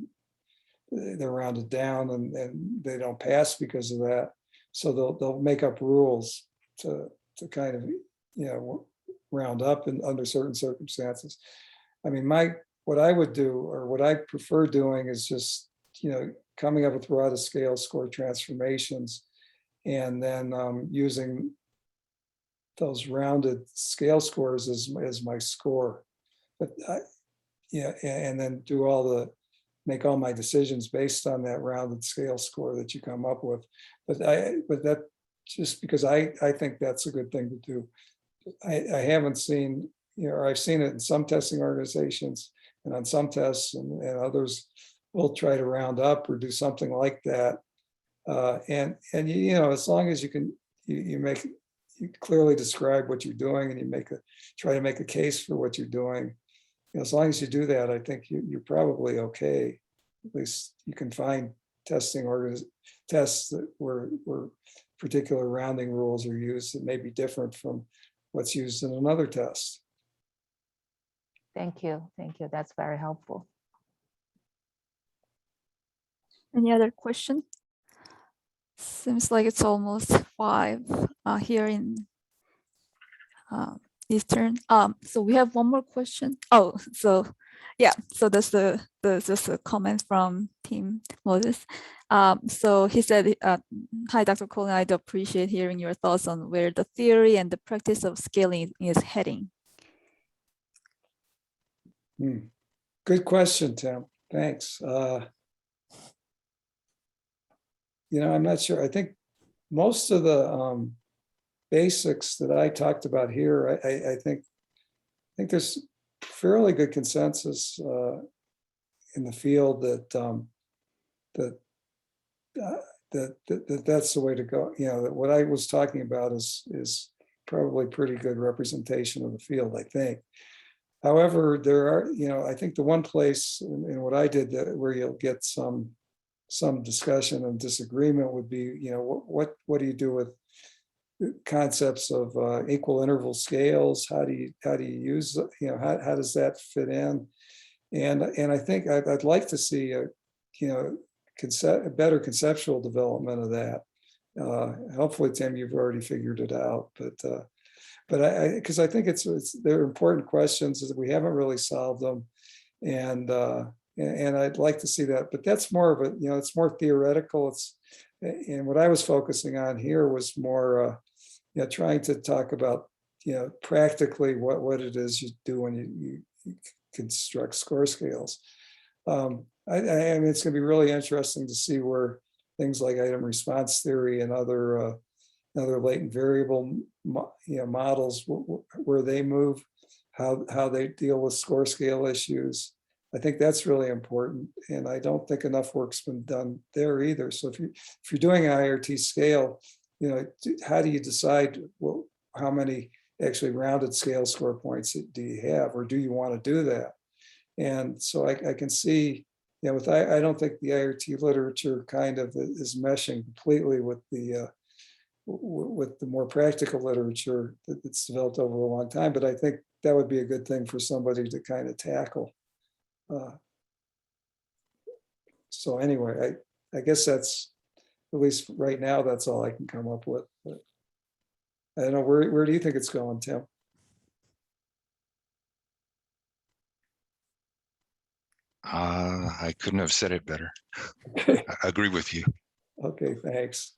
they're rounded down and they don't pass because of that. So they'll make up rules to kind of, round up in under certain circumstances. I mean, what I would do, or what I prefer doing, is just, coming up with raw to scale score transformations and then using those rounded scale scores as my score. But and then make all my decisions based on that rounded scale score that you come up with. But that just because I think that's a good thing to do. I haven't seen, I've seen it in some testing organizations and on some tests, and others will try to round up or do something like that. And as long as you can, you clearly describe what you're doing and you try to make a case for what you're doing. As long as you do that, I think you're probably okay. At least you can find tests where particular rounding rules are used that may be different from what's used in another test. Thank you. That's very helpful. Any other question? Seems like it's almost 5 here in Eastern. So we have one more question. Oh, so yeah, so that's just a comment from Team Moses. So he said, hi, Dr. Kolen, I'd appreciate hearing your thoughts on where the theory and the practice of scaling is heading. Good question, Tim. Thanks. I'm not sure. I think most of the basics that I talked about here, I think there's fairly good consensus in the field that's the way to go. That what I was talking about is probably pretty good representation of the field, I think. However, there are, I think the one place in what I did where you'll get some discussion and disagreement would be, what do you do with concepts of equal interval scales? How do you use, how does that fit in? And I think I'd like to see a better conceptual development of that. Hopefully, Tim, you've already figured it out, but because I think they're important questions that we haven't really solved them, and I'd like to see that. But that's more of a, it's more theoretical. And what I was focusing on here was more, trying to talk about, practically what it is you do when you construct score scales. I mean, it's going to be really interesting to see where things like item response theory and other latent variable models, where they move, how they deal with score scale issues. I think that's really important, and I don't think enough work's been done there either. So if you're doing an IRT scale, how do you decide how many actually rounded scale score points do you have, or do you want to do that? And so I can see, I don't think the IRT literature kind of is meshing completely with the more practical literature that's developed over a long time. But I think that would be a good thing for somebody to kind of tackle. So anyway, I guess that's, at least right now, that's all I can come up with. But I don't know, where do you think it's going, Tim? I couldn't have said it better. Okay. I agree with you. Okay, thanks.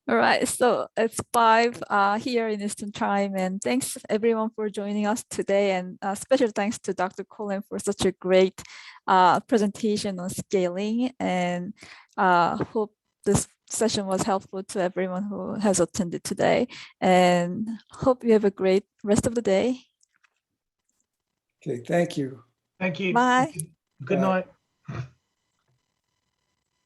All right, so it's 5 here in Eastern Time, and thanks everyone for joining us today, and special thanks to Dr. Kolen for such a great presentation on scaling, and hope this session was helpful to everyone who has attended today, and hope you have a great rest of the day. Okay, thank you. Thank you. Bye. Good Bye. night.